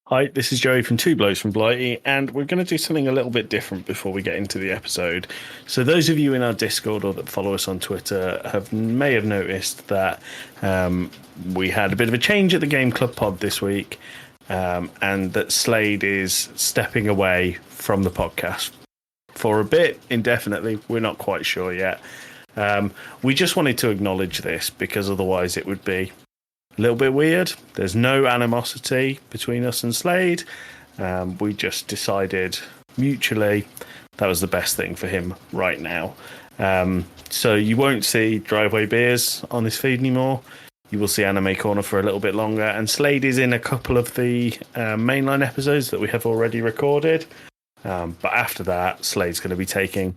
Hi, this is Joey from Two Blokes from Blighty, and we're going to do something a little bit different before we get into the episode. So those of you in our Discord or that follow us on Twitter may have noticed that we had a bit of a change at the Game Club pod this week, and that Slade is stepping away from the podcast for a bit, indefinitely. We're not quite sure yet. We just wanted to acknowledge this because otherwise it would be a little bit weird. There's no animosity between us and Slade. We just decided mutually that was the best thing for him right now. So you won't see Driveway Beers on this feed anymore. You will see Anime Corner for a little bit longer. And Slade is in a couple of the mainline episodes that we have already recorded. But after that, Slade's going to be taking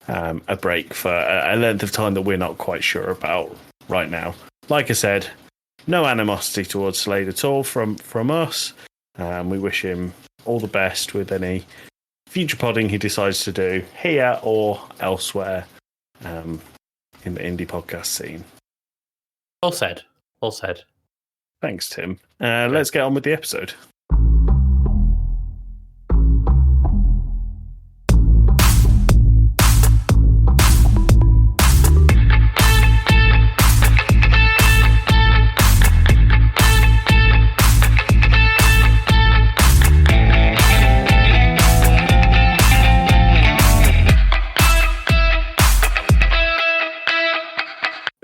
a break for a length of time that we're not quite sure about right now. Like I said, no animosity towards Slade at all from us. We wish him all the best with any future podding he decides to do here or elsewhere in the indie podcast scene. Well said. Well said. Thanks, Tim. Let's get on with the episode.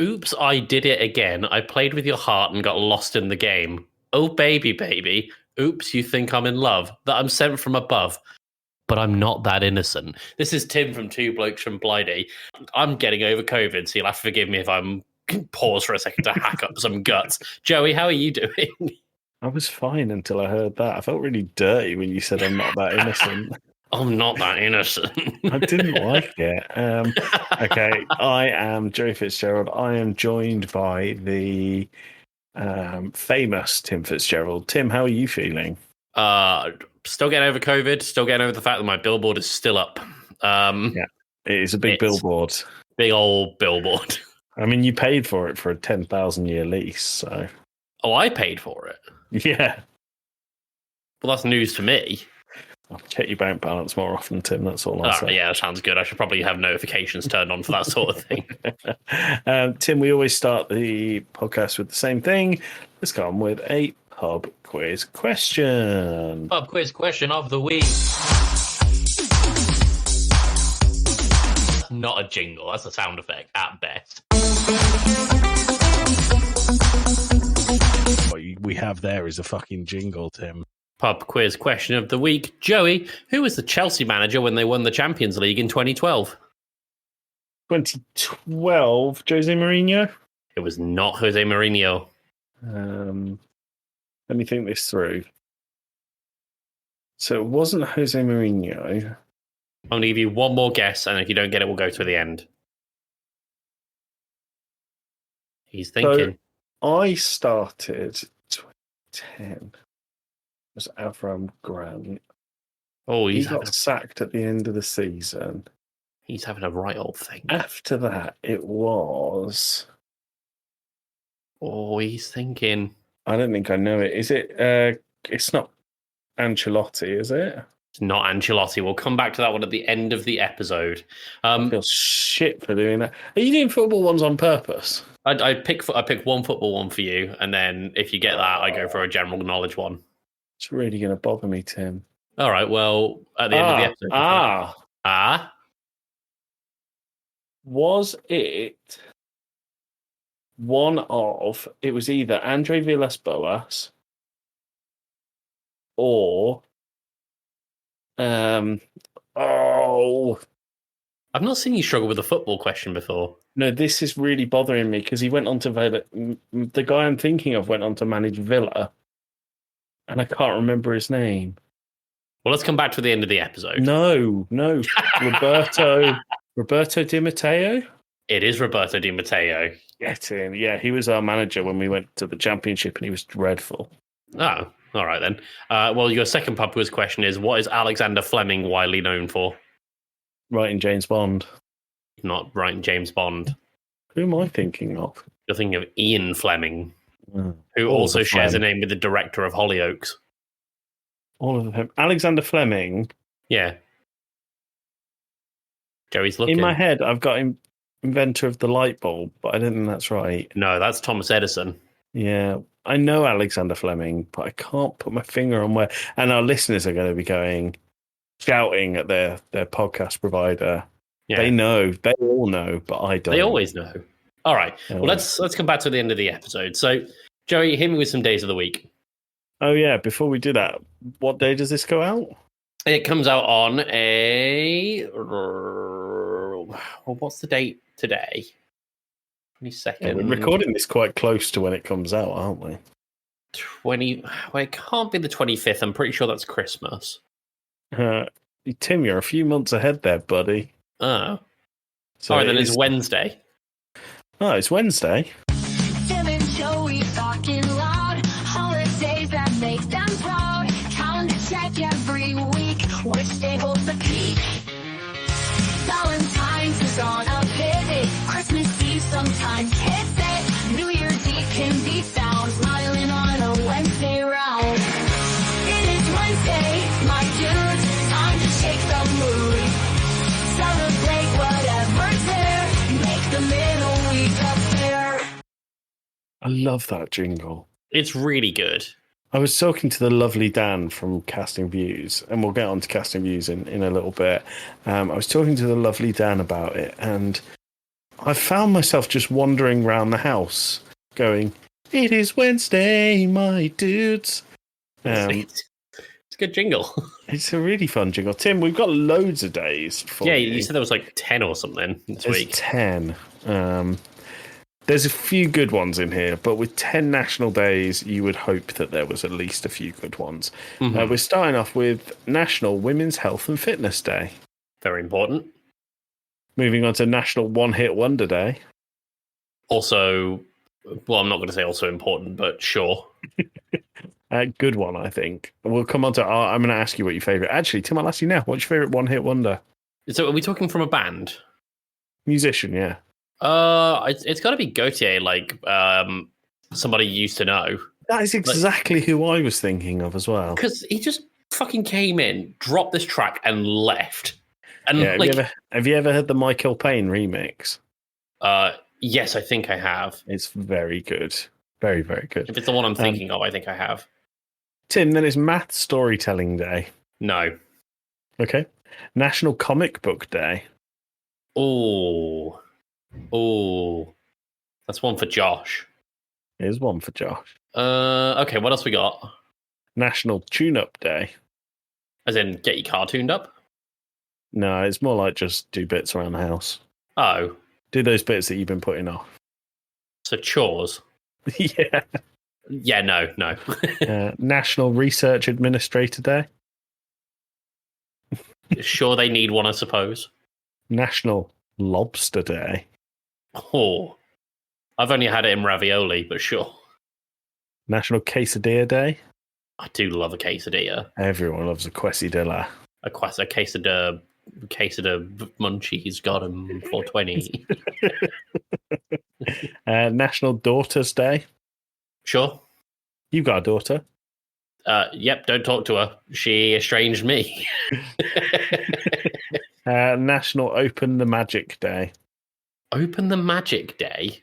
Oops, I did it again. I played with your heart and got lost in the game. Oh, baby, baby. Oops, you think I'm in love, that I'm sent from above. But I'm not that innocent. This is Tim from Two Blokes from Blighty. I'm getting over COVID, so you'll have to forgive me if I'm pause for a second to hack up some guts. Joey, how are you doing? I was fine until I heard that. I felt really dirty when you said I'm not that innocent. I'm not that innocent. I didn't like it. Okay, I am Joey Fitzgerald. I am joined by the famous Tim Fitzgerald. Tim, how are you feeling? Still getting over COVID. Still getting over the fact that my billboard is still up. Yeah, it is a big billboard. Big old billboard. I mean, you paid for it for a 10,000-year lease, so... Oh, I paid for it? Yeah. Well, that's news to me. I'll check your bank balance more often, Tim. That's all I'll say. Yeah, that sounds good. I should probably have notifications turned on for that sort of thing. Tim, we always start the podcast with the same thing. Let's go on with a pub quiz question. Pub quiz question of the week. Not a jingle. That's a sound effect at best. What we have there is a fucking jingle, Tim. Pub quiz question of the week. Joey, who was the Chelsea manager when they won the Champions League in 2012? 2012, Jose Mourinho? It was not Jose Mourinho. Let me think this through. So it wasn't Jose Mourinho. I'm going to give you one more guess, and if you don't get it, we'll go to the end. He's thinking. So I started 2010. Was Avram Grant. Oh, he got sacked at the end of the season. He's having a right old thing. After that, it was... Oh, he's thinking. I don't think I know it. Is it... it's not Ancelotti, is it? It's not Ancelotti. We'll come back to that one at the end of the episode. I feel shit for doing that. Are you doing football ones on purpose? I pick one football one for you, and then if you get that, I go for a general knowledge one. It's really going to bother me, Tim. All right, well, at the end of the episode. Was it one of... It was either Andre Villas-Boas or... I've not seen you struggle with a football question before. No, this is really bothering me because he went on to Villa. The guy I'm thinking of went on to manage Villa, and I can't remember his name. Well, let's come back to the end of the episode. No, Roberto Di Matteo. It is Roberto Di Matteo. Get in, yeah. He was our manager when we went to the Championship, and he was dreadful. Oh, all right then. Well, your second pub quiz question is: what is Alexander Fleming widely known for? Writing James Bond. Not writing James Bond. Who am I thinking of? You're thinking of Ian Fleming, who also shares a name with the director of Hollyoaks. All of them. Alexander Fleming. Yeah. Joey's In my looking. head, I've got him inventor of the light bulb, but I don't think that's right. No, that's Thomas Edison. Yeah, I know Alexander Fleming, but I can't put my finger on where. And our listeners are going to be shouting at their podcast provider. Yeah. They know, they all know, but I don't. They always know. All right. Well, let's come back to the end of the episode. So, Joey, hit me with some days of the week. Oh yeah, before we do that, what day does this go out? It comes out on a. Well, what's the date today? 22nd. Yeah, we're recording this quite close to when it comes out, aren't we? 20. Well, it can't be the 25th. I'm pretty sure that's Christmas. Tim, you're a few months ahead there, buddy. Oh. So All right, then it's Wednesday. Oh, it's Wednesday. Tim and Joey talking loud. Holidays that make them proud. Calendar check every week. Which day holds the peak? Valentine's is on a visit. Christmas Eve sometimes hits it. New Year's Eve can be found smiling on a Wednesday round. It is Wednesday, my dudes. Time to shake the mood. Celebrate whatever's there. Make the middle week a fair. I love that jingle. It's really good. I was talking to the lovely Dan from Casting Views, and we'll get on to Casting Views in a little bit. I was talking to the lovely Dan about it, and I found myself just wandering around the house going, "It is Wednesday, my dudes." It's a good jingle. It's a really fun jingle. Tim, we've got loads of days. Yeah, you said there was like 10 or something this There's week. 10. There's a few good ones in here, but with 10 national days, you would hope that there was at least a few good ones. Mm-hmm. We're starting off with National Women's Health and Fitness Day. Very important. Moving on to National One Hit Wonder Day. Also, well, I'm not going to say also important, but sure. Good one, I think. We'll come on to. I'm going to ask you what your favourite. Actually, Tim, I'll ask you now. What's your favourite One Hit Wonder? So, are we talking from a band? Musician, yeah. It's got to be Gautier, like somebody you used to know. That is exactly who I was thinking of as well. Because he just fucking came in, dropped this track, and left. And yeah, have you ever heard the Michael Payne remix? Yes, I think I have. It's very good. Very, very good. If it's the one I'm thinking of, I think I have. Tim, then it's Math Storytelling Day. No. Okay. National Comic Book Day. Oh, that's one for Josh. Here's one for Josh. Okay, what else we got? National Tune-Up Day. As in, get your car tuned up? No, it's more like just do bits around the house. Oh. Do those bits that you've been putting off. So chores? Yeah. Yeah, no. National Research Administrator Day. Sure they need one, I suppose. National Lobster Day. Oh. I've only had it in ravioli, but sure. National Quesadilla Day. I do love a quesadilla. Everyone loves a quesadilla. A quesadilla munchies got him for 20. National Daughters Day. Sure. You got a daughter. Yep, don't talk to her. She estranged me. National Open the Magic Day. Open the Magic Day?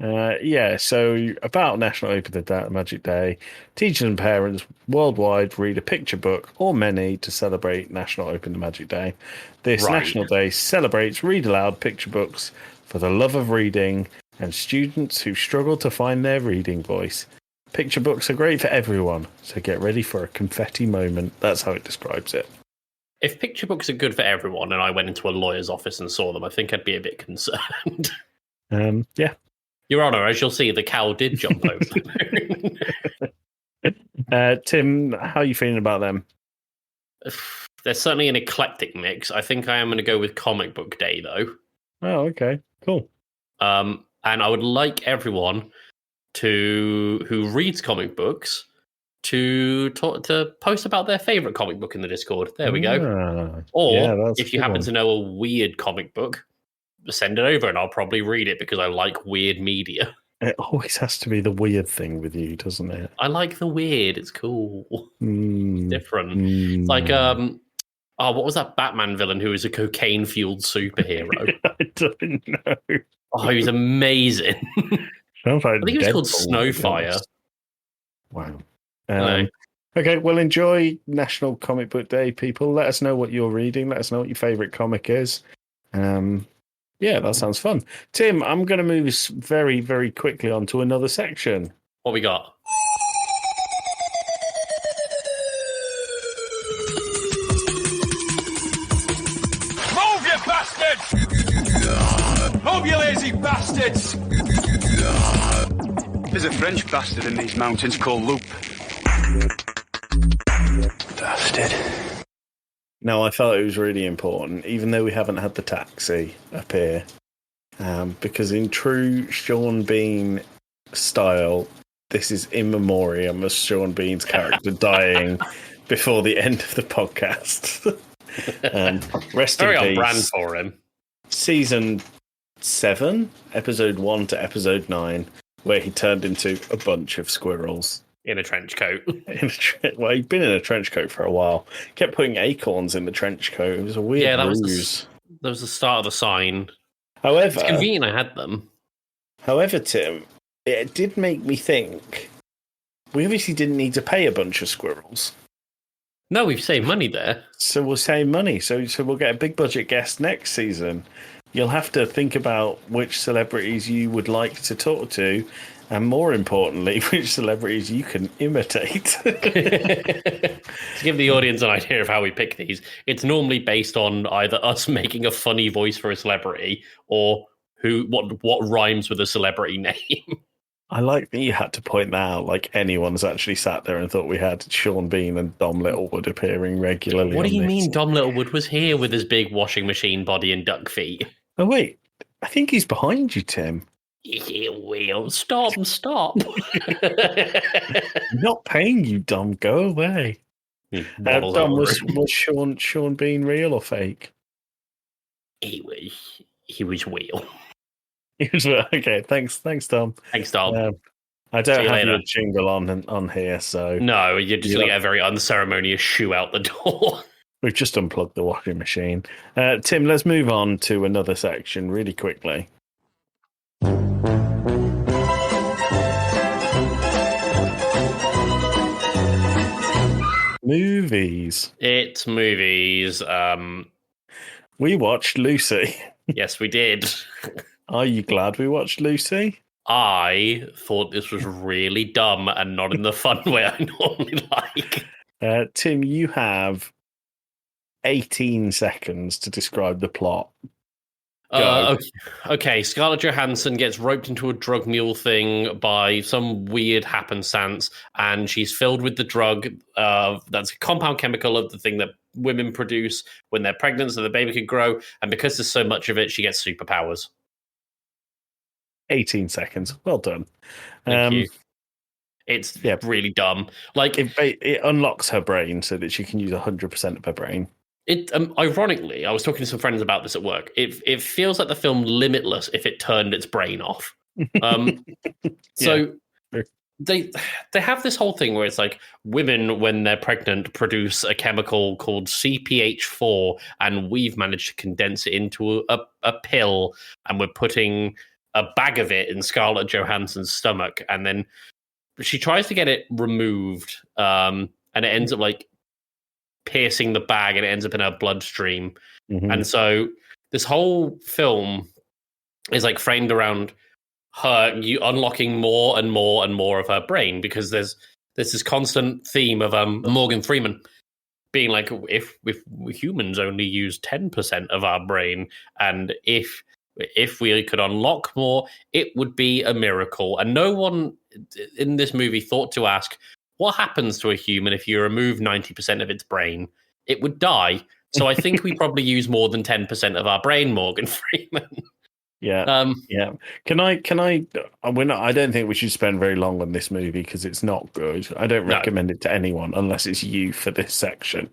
Yeah, so about National Open the Magic Day, teachers and parents worldwide read a picture book or many to celebrate National Open the Magic Day. This National Day celebrates read aloud picture books for the love of reading and students who struggle to find their reading voice. Picture books are great for everyone, so get ready for a confetti moment. That's how it describes it. If picture books are good for everyone and I went into a lawyer's office and saw them, I think I'd be a bit concerned. Yeah. Your Honour, as you'll see, the cow did jump over the moon. Tim, how are you feeling about them? There's certainly an eclectic mix. I think I am going to go with Comic Book Day, though. Oh, okay. Cool. And I would like everyone who reads comic books to post about their favourite comic book in the Discord. There we go. Or if you happen to know a weird comic book, send it over and I'll probably read it because I like weird media. It always has to be the weird thing with you, doesn't it? I like the weird. It's cool. Mm, Different. It's like what was that Batman villain who was a cocaine fueled superhero? I don't know. Oh, he was amazing. Sounds like I think he was called Deadpool, to be honest. Snowfire. Wow. Okay, well, enjoy National Comic Book Day, people. Let us know what you're reading. Let us know what your favourite comic is. Yeah, that sounds fun. Tim, I'm going to move us very, very quickly on to another section. What we got? Move, you bastards! Move, you lazy bastards! There's a French bastard in these mountains called Loop. Bastard. Now, I felt it was really important, even though we haven't had the taxi appear, because in true Sean Bean style, this is in memoriam of Sean Bean's character dying before the end of the podcast. Rest Very in on peace. brand for him. Season 7, episode 1 to episode 9, where he turned into a bunch of squirrels. In a trench coat. Well, he'd been in a trench coat for a while. Kept putting acorns in the trench coat. It was a weird ruse. That was the start of the sign. However, It's convenient I had them. However, Tim, it did make me think we obviously didn't need to pay a bunch of squirrels. No, we've saved money there. So we'll save money. So we'll get a big budget guest next season. You'll have to think about which celebrities you would like to talk to, and more importantly, which celebrities you can imitate. To give the audience an idea of how we pick these, it's normally based on either us making a funny voice for a celebrity or what rhymes with a celebrity name. I like that you had to point that out, like anyone's actually sat there and thought we had Sean Bean and Dom Littlewood appearing regularly. What do you on mean this. Dom Littlewood was here with his big washing machine body and duck feet? Oh, wait. I think he's behind you, Tim. Yeah, well, stop. I'm not paying you, Dom. Go away. Dom, was Sean Bean real or fake? He was real. He was okay. Thanks, Dom. Thanks, Dom. I don't See you have later. your jingle on here, so No, you're just going to get a very unceremonious shoe out the door. we've just unplugged the washing machine. Tim, let's move on to another section really quickly. Movies. It's movies. We watched Lucy. Yes, we did. Are you glad we watched Lucy? I thought this was really dumb and not in the fun way I normally like. Tim, you have 18 seconds to describe the plot. Okay, Scarlett Johansson gets roped into a drug mule thing by some weird happenstance, and she's filled with the drug that's a compound chemical of the thing that women produce when they're pregnant so the baby can grow, and because there's so much of it, she gets superpowers. 18 seconds. Well done. Thank you. It's really dumb. Like it unlocks her brain so that she can use 100% of her brain. It ironically, I was talking to some friends about this at work. It feels like the film Limitless if it turned its brain off. So they have this whole thing where it's like women when they're pregnant produce a chemical called CPH4, and we've managed to condense it into a pill, and we're putting a bag of it in Scarlett Johansson's stomach, and then she tries to get it removed, and it ends up like piercing the bag and it ends up in her bloodstream. Mm-hmm. And so this whole film is like framed around her unlocking more and more and more of her brain, because there's this constant theme of Morgan Freeman being like, if humans only use 10% of our brain, and if we could unlock more, it would be a miracle. And no one in this movie thought to ask, what happens to a human if you remove 90% of its brain? It would die. So I think we probably use more than 10% of our brain, Morgan Freeman. Yeah. Yeah. Can I I don't think we should spend very long on this movie because it's not good. I don't recommend it to anyone unless it's you for this section.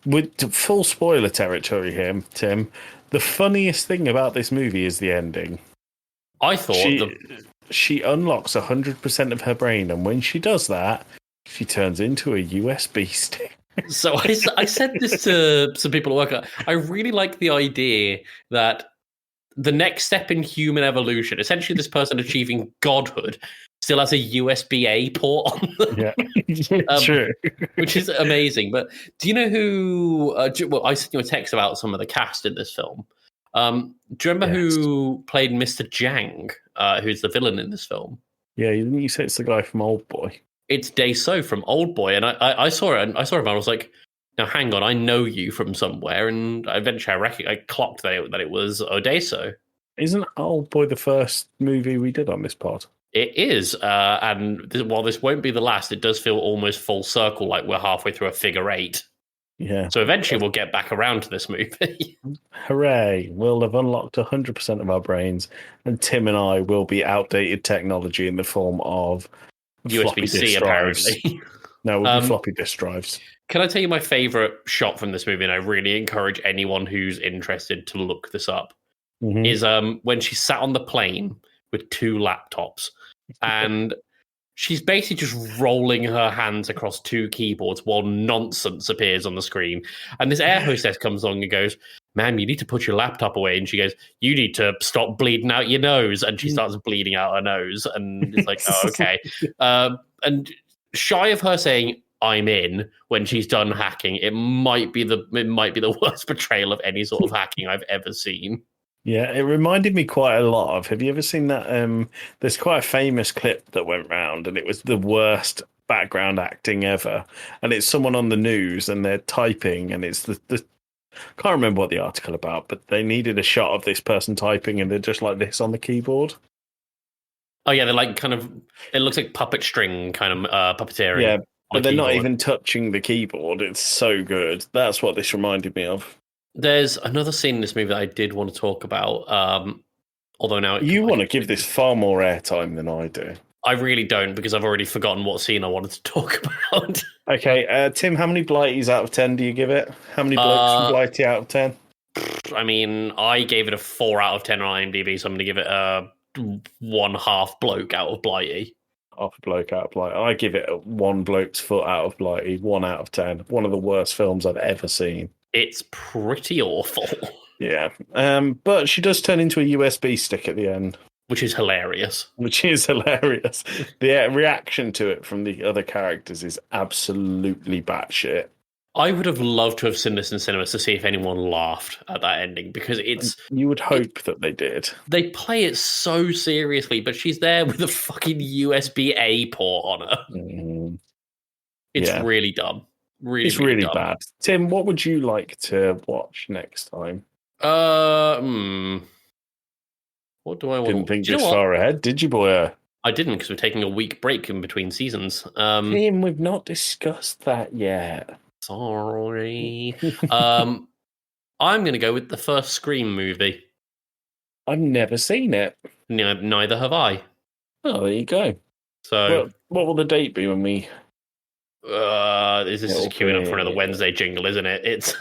With full spoiler territory here, Tim, the funniest thing about this movie is the ending. I thought she unlocks 100% of her brain, and when she does that, she turns into a USB stick. So I said this to some people at work. I really like the idea that the next step in human evolution, essentially this person achieving godhood, still has a USB-A port on them. Yeah, true. Which is amazing. But do you know who... well, I sent you a text about some of the cast in this film. Do you remember who played Mr. Jang, who's the villain in this film? Yeah, didn't you say it's the guy from Old Boy? It's Dae-So from Old Boy, and I saw it, and I saw him, and I was like, "Now, hang on, I know you from somewhere." And eventually, I clocked that it was Dae-So. Isn't Old Boy the first movie we did on this pod? It is, and while this won't be the last, it does feel almost full circle, like we're halfway through a figure eight. Yeah. So eventually, we'll get back around to this movie. Hooray! We'll have unlocked 100% of our brains, and Tim and I will be outdated technology in the form of floppy USB-C, disk drives. apparently. No, we'll be floppy disk drives. Can I tell you my favorite shot from this movie? And I really encourage anyone who's interested to look this up. Mm-hmm. Is when she sat on the plane with two laptops, and she's basically just rolling her hands across two keyboards while nonsense appears on the screen. And this air hostess comes along and goes, "Ma'am, you need to put your laptop away." And she goes, "You need to stop bleeding out your nose." And she starts bleeding out her nose. And it's like, oh, okay. And shy of her saying, "I'm in," when she's done hacking, it might be the worst portrayal of any sort of hacking I've ever seen. Yeah, it reminded me quite a lot of. Have you ever seen that? There's quite a famous clip that went round, and it was the worst background acting ever. And it's someone on the news, and they're typing, and it's the can't remember what the article about, but they needed a shot of this person typing, and they're just like this on the keyboard. Oh yeah, they're like kind of. It looks like puppet string kind of puppeteering. Yeah, but they're not even touching the keyboard. It's so good. That's what this reminded me of. There's another scene in this movie that I did want to talk about. Although now you want to give this far more airtime than I do. I really don't, because I've already forgotten what scene I wanted to talk about. Okay, Tim, how many Blighties out of 10 do you give it? How many Blokes from Blighty out of 10? I mean, I gave it a 4 out of 10 on IMDb, so I'm going to give it a 1/2 bloke out of Blighty. Half a bloke out of Blighty. I give it a 1 bloke's foot out of Blighty, 1 out of 10. One of the worst films I've ever seen. It's pretty awful. Yeah. But she does turn into a USB stick at the end. Which is hilarious. The reaction to it from the other characters is absolutely batshit. I would have loved to have seen this in cinemas to see if anyone laughed at that ending, because it's... You would hope that they did. They play it so seriously, but she's there with a fucking USB-A port on her. Mm, it's really dumb. It's really bad. Tim, what would you like to watch next time? What do I want? Didn't think this far ahead, did you, boy? I didn't, because we're taking a week break in between seasons. Tim, we've not discussed that yet. Sorry. I'm going to go with the first Scream movie. I've never seen it. Neither have I. Oh, there you go. So, what will the date be when we... this is queuing up for another Wednesday jingle, isn't it? It's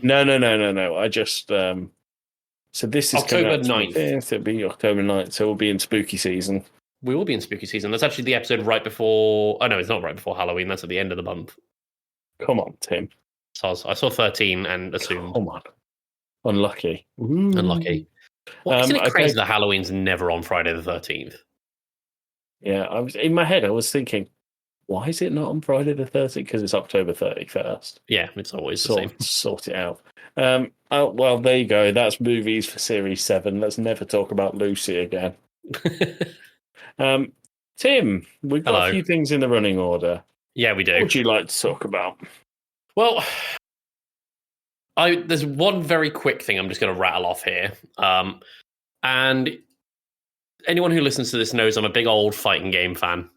No. I just so this is October 9th. It'll be October 9th, so we'll be in spooky season. We will be in spooky season. That's actually the episode right before... Oh, no, it's not right before Halloween. That's at the end of the month. Come on, Tim. So I saw 13 and assumed. Come on. Unlucky. Unlucky. Well, isn't it crazy that Halloween's never on Friday the 13th? Yeah, I was in my head. I was thinking, why is it not on Friday the 13th? Because it's October 31st. Yeah, it's always the same. Sort it out. Well, there you go. That's movies for Series 7. Let's never talk about Lucy again. Tim, we've got a few things in the running order. Yeah, we do. What would you like to talk about? Well, there's one very quick thing I'm just going to rattle off here. And anyone who listens to this knows I'm a big old fighting game fan.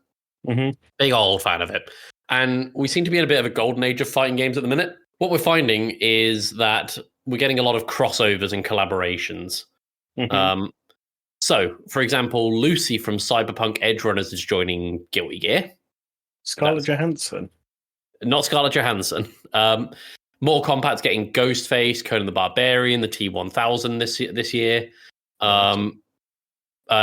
Mm-hmm. Big old fan of it. And we seem to be in a bit of a golden age of fighting games at the minute. What we're finding is that we're getting a lot of crossovers and collaborations. Mm-hmm. So, for example, Lucy from Cyberpunk Edge Runners is joining Guilty Gear. Scarlett Johansson. Not Scarlett Johansson. Mortal Kombat's getting Ghostface, Conan the Barbarian, the T-1000 this year.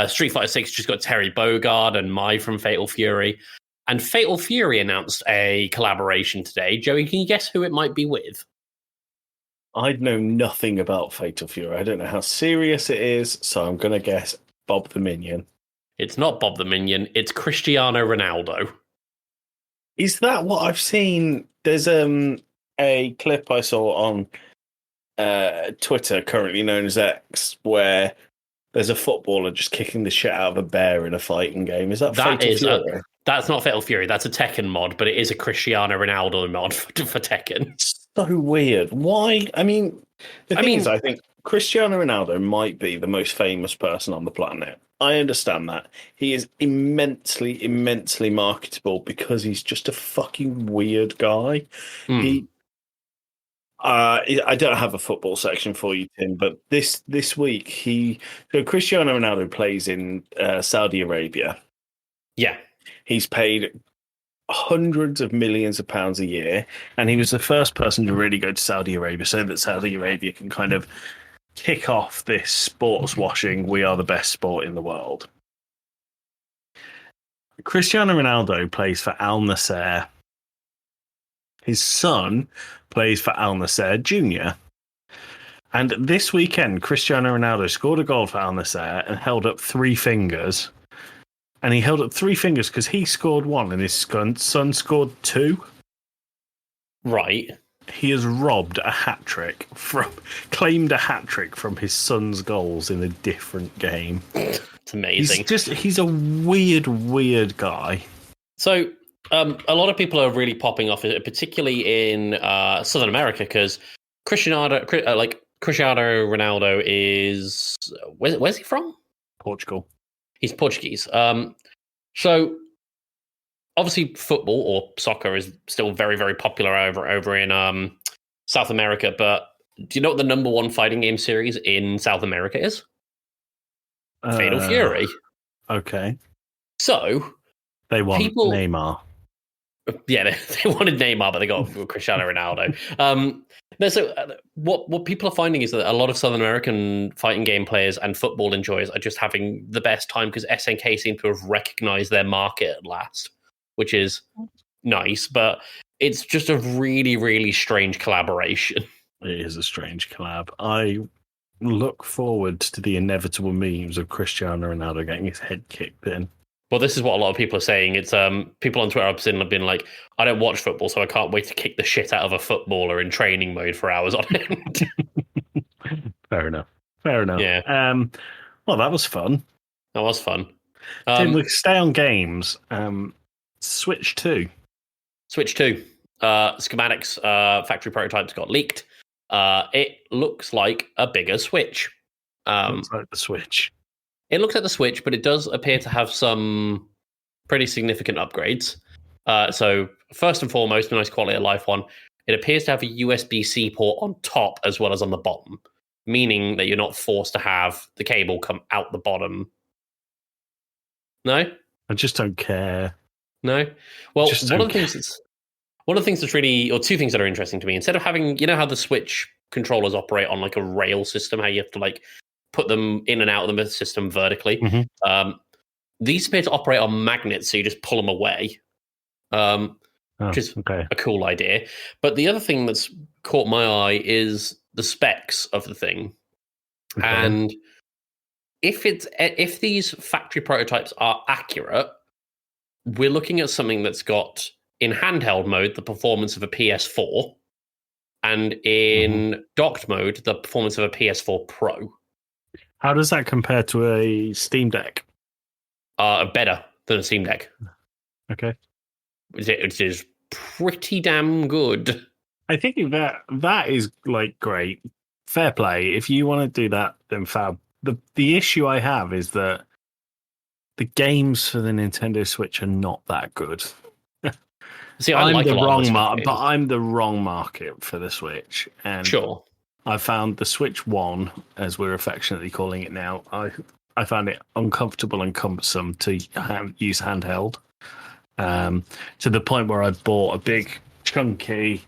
Street Fighter 6 just got Terry Bogard and Mai from Fatal Fury. And Fatal Fury announced a collaboration today. Joey, can you guess who it might be with? I know nothing about Fatal Fury. I don't know how serious it is, so I'm going to guess Bob the Minion. It's not Bob the Minion. It's Cristiano Ronaldo. Is that what I've seen? There's a clip I saw on Twitter, currently known as X, where there's a footballer just kicking the shit out of a bear in a fighting game. Is that Fatal Fury? That's not Fatal Fury. That's a Tekken mod, but it is a Cristiano Ronaldo mod for Tekken. It's so weird. Why? I mean, the thing is, I think Cristiano Ronaldo might be the most famous person on the planet. I understand that. He is immensely, immensely marketable because he's just a fucking weird guy. I don't have a football section for you, Tim, but this week so Cristiano Ronaldo plays in Saudi Arabia. Yeah. He's paid hundreds of millions of pounds a year, and he was the first person to really go to Saudi Arabia so that Saudi Arabia can kind of kick off this sports washing, we are the best sport in the world. Cristiano Ronaldo plays for Al Nassr. His son plays for Al Nassr Jr. And this weekend, Cristiano Ronaldo scored a goal for Al Nassr and held up three fingers. And he held up three fingers because he scored one and his son scored two. Right. He has robbed a hat-trick claimed a hat-trick from his son's goals in a different game. It's amazing. He's a weird, weird guy. So, a lot of people are really popping off, particularly in Southern America, because Cristiano Ronaldo is... Where's he from? Portugal. He's Portuguese. So, obviously, football or soccer is still very, very popular over in South America. But do you know what the number one fighting game series in South America is? Fatal Fury. Okay. So, they want Neymar. Yeah, they wanted Neymar, but they got Cristiano Ronaldo. What people are finding is that a lot of Southern American fighting game players and football enjoyers are just having the best time because SNK seem to have recognized their market at last, which is nice, but it's just a really, really strange collaboration. It is a strange collab. I look forward to the inevitable memes of Cristiano Ronaldo getting his head kicked in. Well, this is what a lot of people are saying. It's people on Twitter have been like, I don't watch football, so I can't wait to kick the shit out of a footballer in training mode for hours on end. Fair enough. Yeah. Well, that was fun. That was fun. Tim, we stay on games. Switch 2. Schematics, factory prototypes got leaked. It looks like a bigger Switch. Looks like the Switch. It looks like the Switch, but it does appear to have some pretty significant upgrades. So first and foremost, a nice quality of life one. It appears to have a USB-C port on top as well as on the bottom, meaning that you're not forced to have the cable come out the bottom. No? I just don't care. No? Well, one of the things that's really, or two things that are interesting to me, instead of having, you know how the Switch controllers operate on like a rail system, how you have to like put them in and out of the system vertically. Mm-hmm. These appear to operate on magnets, so you just pull them away, which is a cool idea. But the other thing that's caught my eye is the specs of the thing. Okay. And if these factory prototypes are accurate, we're looking at something that's got, in handheld mode, the performance of a PS4, and in docked mode, the performance of a PS4 Pro. How does that compare to a Steam Deck? Better than a Steam Deck. Okay. It is pretty damn good. I think that is like great. Fair play. If you want to do that, then fab. The issue I have is that the games for the Nintendo Switch are not that good. See, I'm the wrong market for the Switch. And sure. I found the Switch 1, as we're affectionately calling it now, I found it uncomfortable and cumbersome to use handheld, to the point where I bought a big, chunky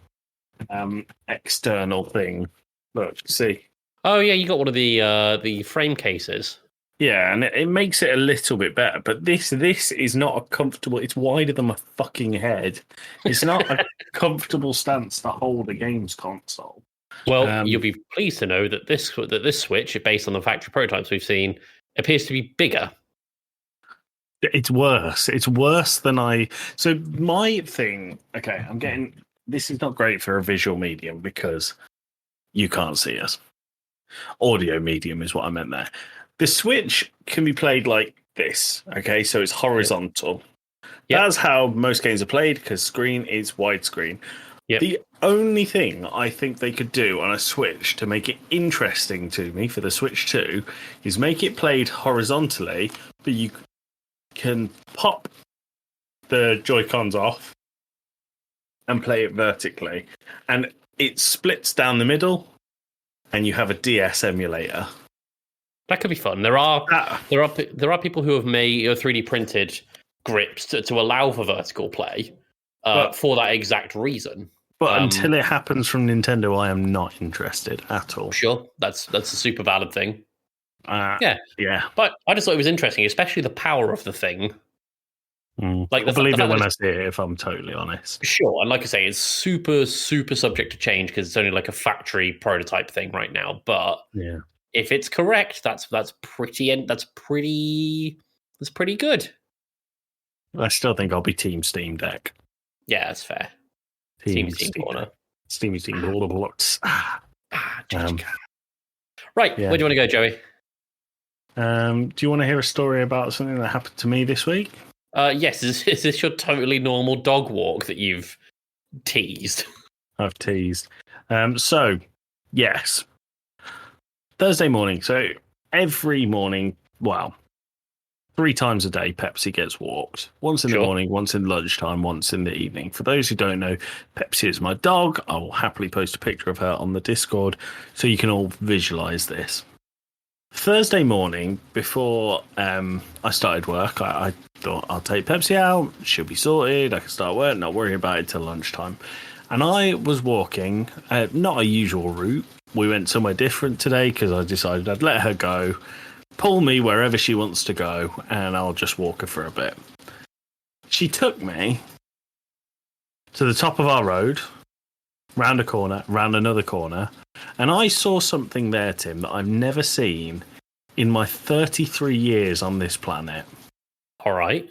external thing. Look, see. Oh, yeah, you got one of the frame cases. Yeah, and it makes it a little bit better. But this is not a comfortable. It's wider than my fucking head. It's not a comfortable stance to hold a games console. Well, you'll be pleased to know that this Switch, based on the factory prototypes we've seen, appears to be bigger. It's worse. It's worse than I. So my thing. Okay, I'm getting. This is not great for a visual medium because you can't see us. Audio medium is what I meant there. The Switch can be played like this. Okay, so it's horizontal. Yep. That's how most games are played because screen is widescreen. Yep. The only thing I think they could do on a Switch to make it interesting to me for the Switch 2 is make it played horizontally, but you can pop the Joy-Cons off and play it vertically. And it splits down the middle, and you have a DS emulator. That could be fun. There are people who have made 3D printed grips to allow for vertical play for that exact reason. But until it happens from Nintendo, I am not interested at all. Sure, that's a super valid thing. Yeah. But I just thought it was interesting, especially the power of the thing. Like, I'll believe it when I see it, if I'm totally honest. Sure, and like I say, it's super, super subject to change because it's only like a factory prototype thing right now. But if it's correct, that's pretty good. I still think I'll be Team Steam Deck. Yeah, that's fair. Team Corner. Steam Corner Blokes. Right, where do you want to go, Joey? Do you want to hear a story about something that happened to me this week? Yes. Is this your totally normal dog walk that you've teased? I've teased. So, yes. Thursday morning. So, every morning, 3 times a day, Pepsi gets walked. Once in the morning, once in lunchtime, once in the evening. For those who don't know, Pepsi is my dog. I will happily post a picture of her on the Discord so you can all visualize this. Thursday morning, before I started work, I thought I'll take Pepsi out. She'll be sorted. I can start work, not worry about it till lunchtime. And I was walking, not a usual route. We went somewhere different today because I decided I'd let her go. Pull me wherever she wants to go, and I'll just walk her for a bit. She took me to the top of our road, round a corner, round another corner, and I saw something there, Tim, that I've never seen in my 33 years on this planet. All right.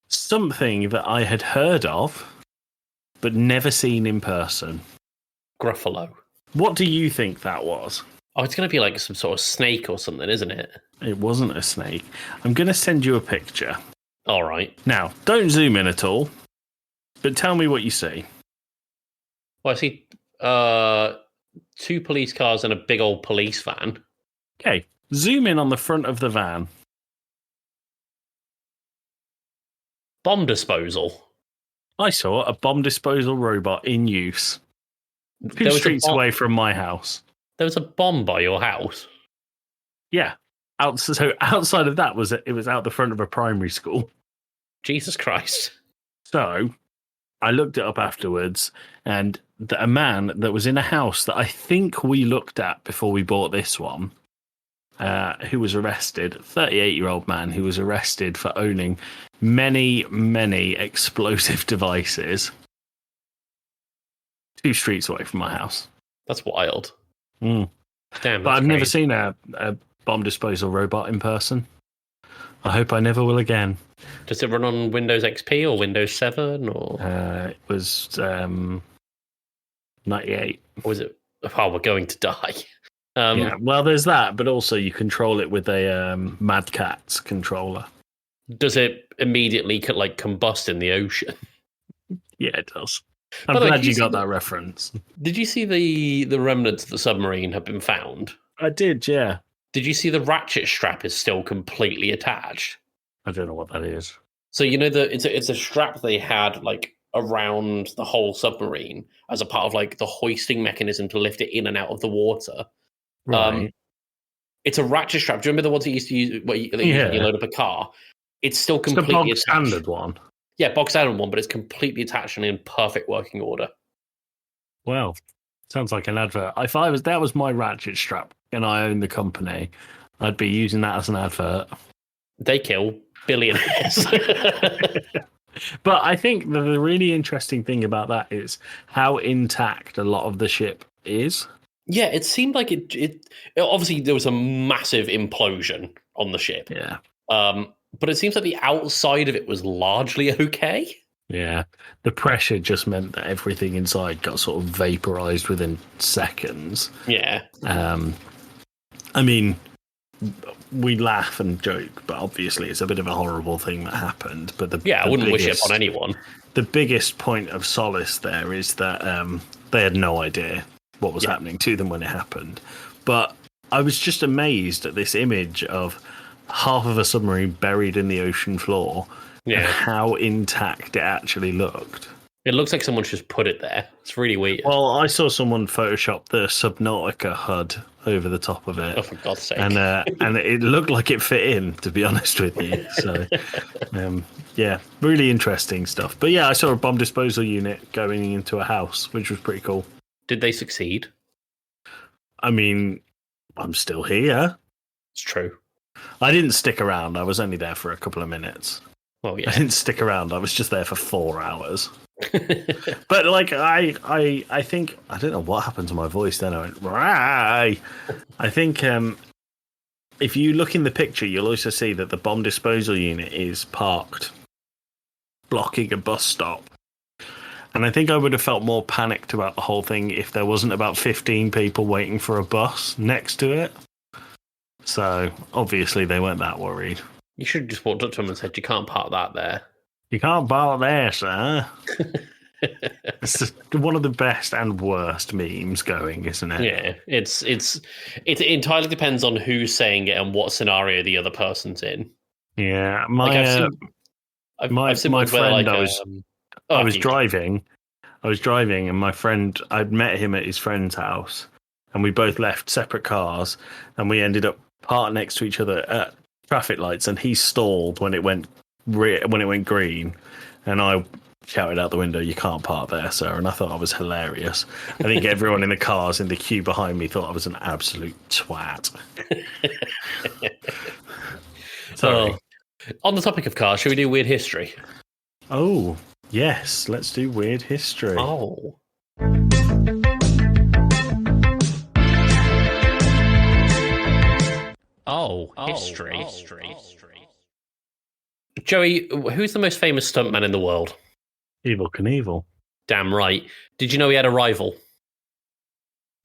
Something that I had heard of, but never seen in person. Gruffalo. What do you think that was? Oh, it's going to be like some sort of snake or something, isn't it? It wasn't a snake. I'm going to send you a picture. All right. Now, don't zoom in at all, but tell me what you see. Well, I see 2 police cars and a big old police van. Okay, zoom in on the front of the van. Bomb disposal. I saw a bomb disposal robot in use. 2 streets away from my house. There was a bomb by your house? Yeah. So outside of that, it was out the front of a primary school. Jesus Christ. So I looked it up afterwards, and a man that was in a house that I think we looked at before we bought this one, who was arrested, 38-year-old man who was arrested for owning many, many explosive devices 2 streets away from my house. That's wild. Mm. Damn, but I've never seen a bomb disposal robot in person. I hope I never will again. Does it run on Windows XP or Windows 7? Or it was 98. Or was it? Oh, we're going to die. Yeah, well, there's that, but also you control it with a Mad Catz controller. Does it immediately combust in the ocean? Yeah, it does. I'm glad you got that reference. Did you see the remnants of the submarine have been found? I did, yeah. Did you see the ratchet strap is still completely attached? I don't know what that is. So you know it's a strap they had around the whole submarine as a part of the hoisting mechanism to lift it in and out of the water. Right. It's a ratchet strap. Do you remember the ones you used to use when you load up a car? It's still completely it's the bog standard one. Yeah, bog standard one, but it's completely attached and in perfect working order. Well, sounds like an advert. That was my ratchet strap and I owned the company, I'd be using that as an advert. They kill billionaires. But I think the really interesting thing about that is how intact a lot of the ship is. Yeah, it seemed like it obviously there was a massive implosion on the ship. Yeah. But it seems like the outside of it was largely okay. Yeah. The pressure just meant that everything inside got sort of vaporized within seconds. Yeah. I mean, we laugh and joke, but obviously it's a bit of a horrible thing that happened. But I wouldn't wish it on anyone. The biggest point of solace there is that they had no idea what was happening to them when it happened. But I was just amazed at this image of half of a submarine buried in the ocean floor and how intact it actually looked. It looks like someone just put it there. It's really weird. Well, I saw someone Photoshop the Subnautica HUD over the top of it. Oh, for God's sake. And it looked like it fit in, to be honest with you. So, yeah, really interesting stuff. But yeah, I saw a bomb disposal unit going into a house, which was pretty cool. Did they succeed? I mean, I'm still here. It's true. I didn't stick around. I was only there for a couple of minutes. Well, yeah. I didn't stick around. I was just there for 4 hours. But like I think I don't know what happened to my voice then. I went, Rai! I think if you look in the picture, you'll also see that the bomb disposal unit is parked, blocking a bus stop. And I think I would have felt more panicked about the whole thing if there wasn't about 15 people waiting for a bus next to it. So obviously they weren't that worried. You should have just walked up to them and said, "You can't park that there." You can't park there, sir. It's one of the best and worst memes going, isn't it? Yeah, it entirely depends on who's saying it and what scenario the other person's in. Yeah, I've seen my ones where, friend. like, I was driving, and my friend. I'd met him at his friend's house, and we both left separate cars, and we ended up parked next to each other at traffic lights, and he stalled when it went green, and I shouted out the window, "You can't park there, sir!" And I thought I was hilarious. I think everyone in the cars in the queue behind me thought I was an absolute twat. Sorry. On the topic of cars, should we do weird history? Oh yes, let's do weird history. Oh. History. Joey, who's the most famous stuntman in the world? Evel Knievel. Damn right. Did you know he had a rival?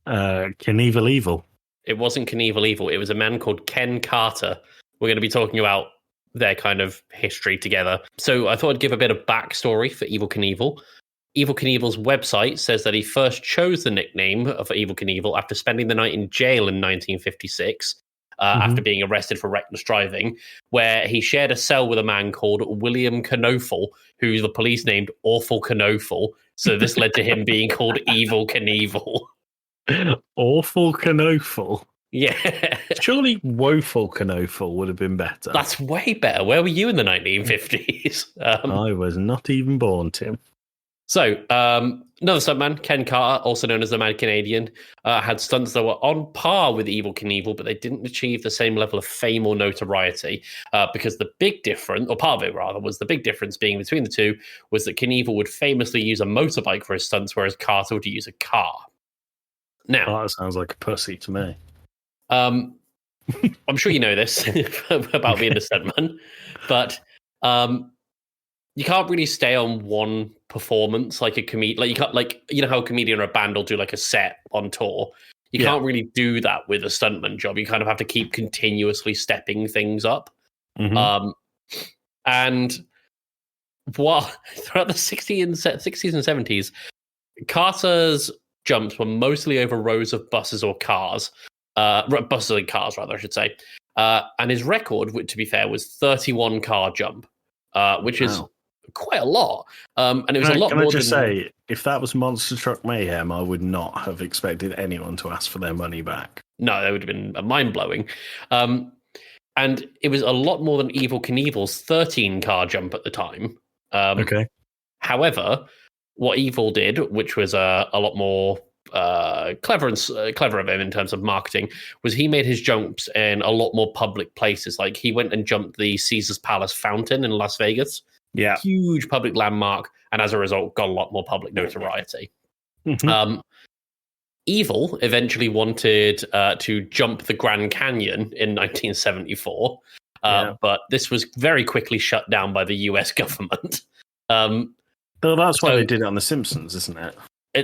Knievel Evil. It wasn't Knievel Evil. It was a man called Ken Carter. We're going to be talking about their kind of history together. So I thought I'd give a bit of backstory for Evel Knievel. Evel Knievel's website says that he first chose the nickname of Evel Knievel after spending the night in jail in 1956. After being arrested for reckless driving, where he shared a cell with a man called William Knoful, who the police named Awful Knoful. So this led to him being called Evel Knievel. Awful Knoful? Yeah. Surely Woeful Knoful would have been better. That's way better. Where were you in the 1950s? I was not even born, Tim. So, another stuntman, Ken Carter, also known as the Mad Canadian, had stunts that were on par with Evel Knievel, but they didn't achieve the same level of fame or notoriety because the big difference, or part of it rather, was the big difference being between the two was that Knievel would famously use a motorbike for his stunts, whereas Carter would use a car. Now, that sounds like a pussy to me. I'm sure you know this about being a stuntman, but you can't really stay on one performance like a comedian. Like you can't, like, you know how a comedian or a band will do like a set on tour. You can't really do that with a stuntman job. You kind of have to keep continuously stepping things up. And throughout the 60s and 70s, Carter's jumps were mostly over rows of buses or cars. Buses and cars, rather, I should say. And his record, which, to be fair, was 31 car jump, which is quite a lot. And it was a lot more. Can I just say, if that was Monster Truck Mayhem, I would not have expected anyone to ask for their money back. No, that would have been mind-blowing. And it was a lot more than Evel Knievel's 13 car jump at the time. Okay. However, what Evel did, which was a lot more clever of him in terms of marketing was he made his jumps in a lot more public places. Like he went and jumped the Caesar's Palace fountain in Las Vegas. Yeah. Huge public landmark, and as a result, got a lot more public notoriety. Evel eventually wanted to jump the Grand Canyon in 1974, but this was very quickly shut down by the US government. Well, that's why they did it on The Simpsons, isn't it?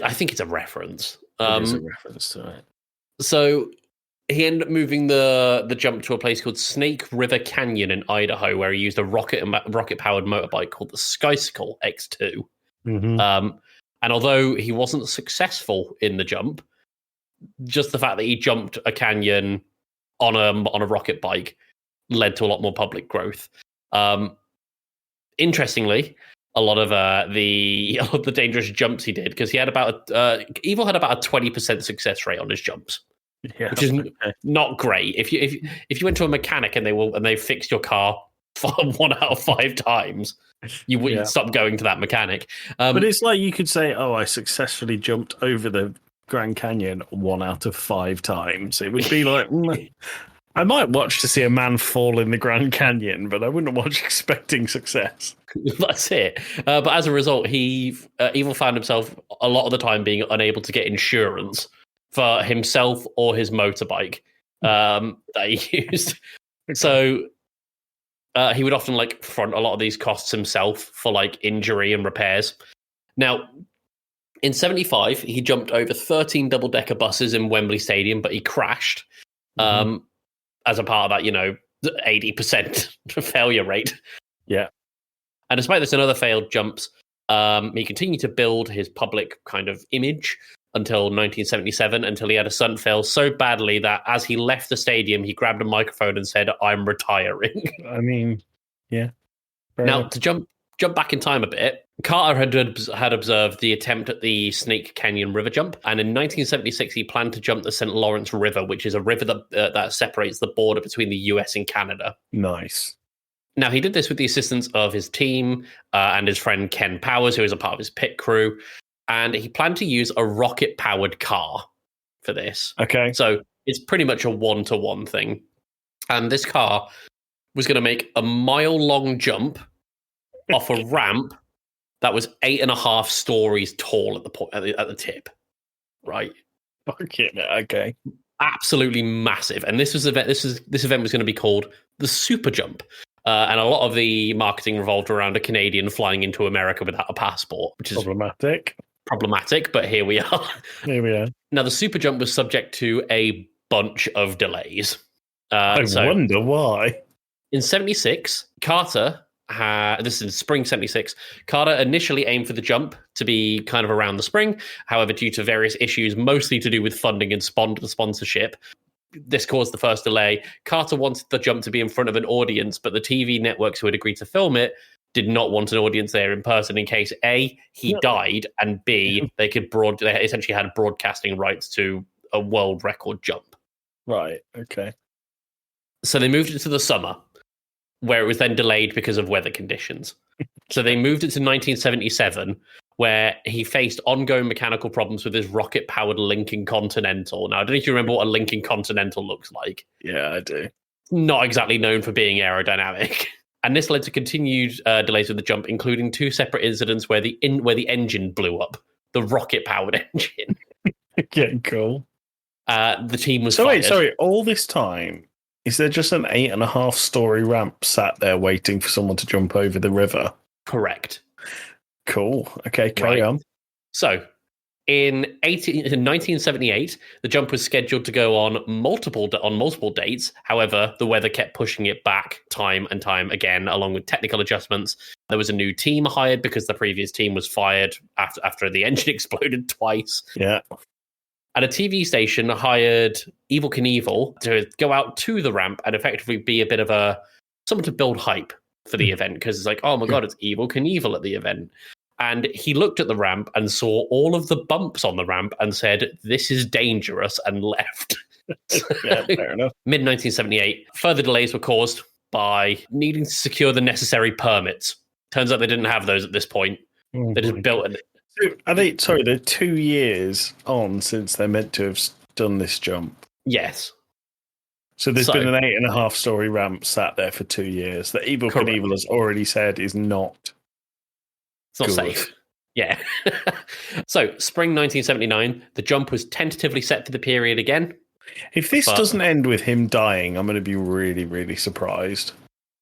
I think it's a reference. It is a reference to it. So he ended up moving the jump to a place called Snake River Canyon in Idaho, where he used a rocket-powered motorbike called the Skycycle X2. And although he wasn't successful in the jump, just the fact that he jumped a canyon on a rocket bike led to a lot more public growth. Interestingly, a lot of the dangerous jumps he did, because he had Evel had about a 20% success rate on his jumps, which is not great. If you went to a mechanic and they fixed your car for 1 out of 5 times, you wouldn't stop going to that mechanic. But it's like you could say, "Oh, I successfully jumped over the Grand Canyon 1 out of 5 times." It would be like, I might watch to see a man fall in the Grand Canyon, but I wouldn't watch expecting success. That's it. But as a result, Evel found himself a lot of the time being unable to get insurance for himself or his motorbike that he used. So he would often front a lot of these costs himself for injury and repairs. Now, in 75, he jumped over 13 double-decker buses in Wembley Stadium, but he crashed as a part of that, 80% failure rate. Yeah. And despite this and other failed jumps, he continued to build his public kind of image until 1977, until he had a stunt fail so badly that as he left the stadium, he grabbed a microphone and said, "I'm retiring." I mean, yeah. Now, to jump back in time a bit, Carter had observed the attempt at the Snake Canyon River jump, and in 1976 he planned to jump the St. Lawrence River, which is a river that separates the border between the US and Canada. Nice. Now, he did this with the assistance of his team and his friend Ken Powers, who was a part of his pit crew, and he planned to use a rocket-powered car for this. Okay. So it's pretty much a one-to-one thing. And this car was going to make a mile-long jump off a ramp that was 8.5 stories tall at the tip, right? Okay. Okay. Absolutely massive. And this event was going to be called the Super Jump. And a lot of the marketing revolved around a Canadian flying into America without a passport, which is problematic, but here we are. Here we are. Now, the Super Jump was subject to a bunch of delays. I wonder why. In 76, Carter... this is spring 76. Carter initially aimed for the jump to be kind of around the spring. However, due to various issues, mostly to do with funding and sponsorship, this caused the first delay. Carter wanted the jump to be in front of an audience, but the TV networks who had agreed to film it did not want an audience there in person in case A, he died, and B, they essentially had broadcasting rights to a world record jump. Right. Okay. So they moved it to the summer, where it was then delayed because of weather conditions. So they moved it to 1977, where he faced ongoing mechanical problems with his rocket-powered Lincoln Continental. Now, I don't know if you remember what a Lincoln Continental looks like. Yeah, I do. Not exactly known for being aerodynamic. And this led to continued delays with the jump, including 2 separate incidents where the engine blew up, the rocket-powered engine. Okay, cool. The team was fired. Sorry, all this time, is there just an 8.5 story ramp sat there waiting for someone to jump over the river? Correct. Cool. Okay, carry on. So, in 1978, the jump was scheduled to go on multiple dates. However, the weather kept pushing it back time and time again, along with technical adjustments. There was a new team hired because the previous team was fired after the engine exploded twice. Yeah. And a TV station hired Evel Knievel to go out to the ramp and effectively be a bit of someone to build hype for the event, because it's like, oh my God, it's Evel Knievel at the event. And he looked at the ramp and saw all of the bumps on the ramp and said, "This is dangerous," and left. Yeah, fair enough. Mid-1978, further delays were caused by needing to secure the necessary permits. Turns out they didn't have those at this point. They just built it. Sorry, they're 2 years on since they're meant to have done this jump. Yes. So there's been an 8.5-story ramp sat there for 2 years that Evel Knievel has already said is not. It's not safe. Yeah. So, spring 1979, the jump was tentatively set for the period again. If this doesn't end with him dying, I'm going to be really, really surprised.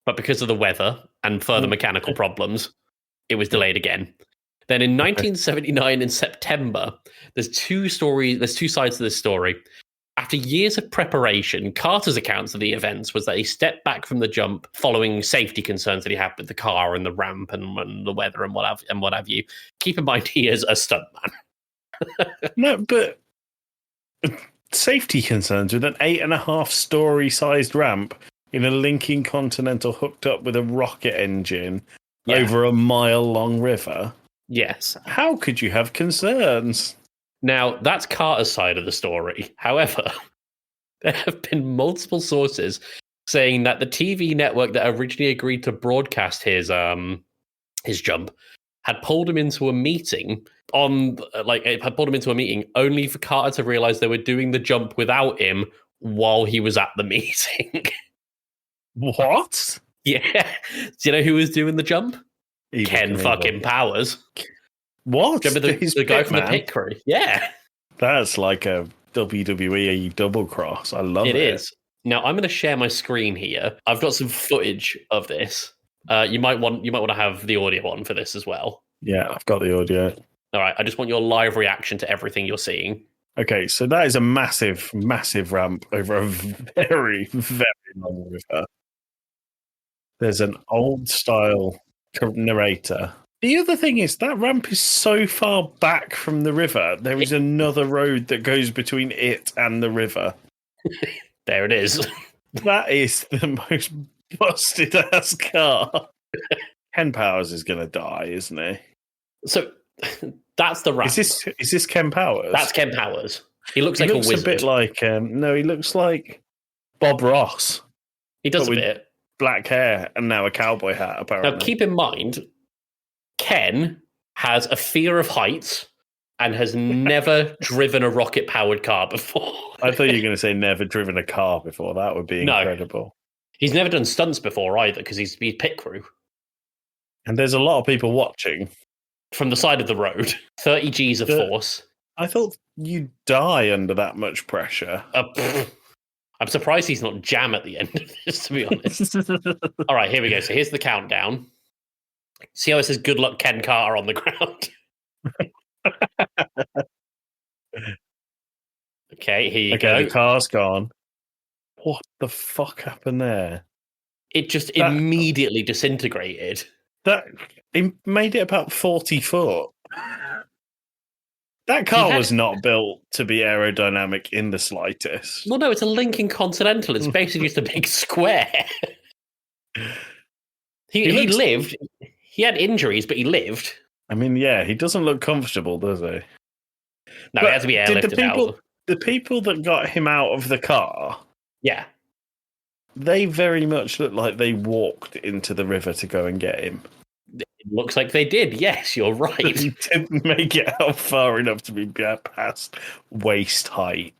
But because of the weather and further mechanical problems, it was delayed again. Then in 1979, in September, there's two sides to this story. After years of preparation, Carter's accounts of the events was that he stepped back from the jump following safety concerns that he had with the car and the ramp and the weather and what have you. Keep in mind, he is a stuntman. No, but safety concerns with an 8.5-story sized ramp in a Lincoln Continental hooked up with a rocket engine over a mile-long river. Yes. How could you have concerns? Now, that's Carter's side of the story. However, there have been multiple sources saying that the TV network that originally agreed to broadcast his jump had pulled him into a meeting only for Carter to realize they were doing the jump without him while he was at the meeting. What? Yeah. Do you know who was doing the jump? Ken fucking Powers. What? Remember the guy from the pit crew? Yeah. That's like a WWE double cross. I love it. It is. Now I'm going to share my screen here. I've got some footage of this. You might want to have the audio on for this as well. Yeah, I've got the audio. All right. I just want your live reaction to everything you're seeing. Okay, so that is a massive, massive ramp over a very, very long river. There's an old style narrator. The other thing is that ramp is so far back from the river. There is another road that goes between it and the river. There it is. That is the most busted ass car. Ken Powers is going to die, isn't he? So that's the ramp. Is this Ken Powers? That's Ken Powers. He looks like a wizard. A bit like no, he looks like Bob Ross. He does a bit. Black hair and now a cowboy hat, apparently. Now, keep in mind, Ken has a fear of heights and has never driven a rocket-powered car before. I thought you were going to say never driven a car before. That would be incredible. He's never done stunts before either because he's pit crew. And there's a lot of people watching. From the side of the road. 30 Gs of force. I thought you'd die under that much pressure. I'm surprised he's not jam at the end of this, to be honest. All right, here we go. So here's the countdown. See how it says "Good luck, Ken Carter" on the ground? Okay, here you go. The car's gone. What the fuck happened there? It just immediately disintegrated. It made it about 40 foot. That car was not built to be aerodynamic in the slightest. Well, no, it's a Lincoln Continental. It's basically just a big square. He lived. He had injuries, but he lived. I mean, yeah, he doesn't look comfortable, does he? No, he had to be airlifted out. The people that got him out of the car, yeah, they very much look like they walked into the river to go and get him. It looks like they did. Yes, you're right. He didn't make it out far enough to be past waist height.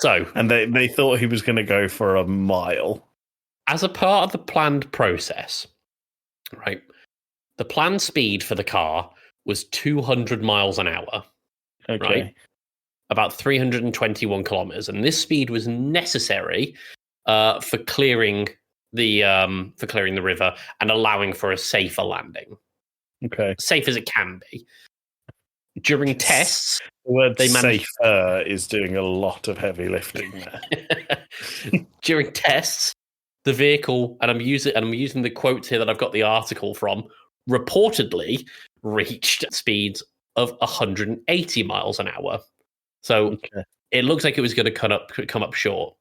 And they thought he was going to go for a mile. As a part of the planned process, right, the planned speed for the car was 200 miles an hour. Okay. Right? About 321 kilometers. And this speed was necessary for clearing the river and allowing for a safer landing. Okay. Safe as it can be. During tests, the word safer is doing a lot of heavy lifting there. During tests, the vehicle, and I'm using the quotes here that I've got the article from, reportedly reached speeds of 180 miles an hour. So it looks like it was going to come up short.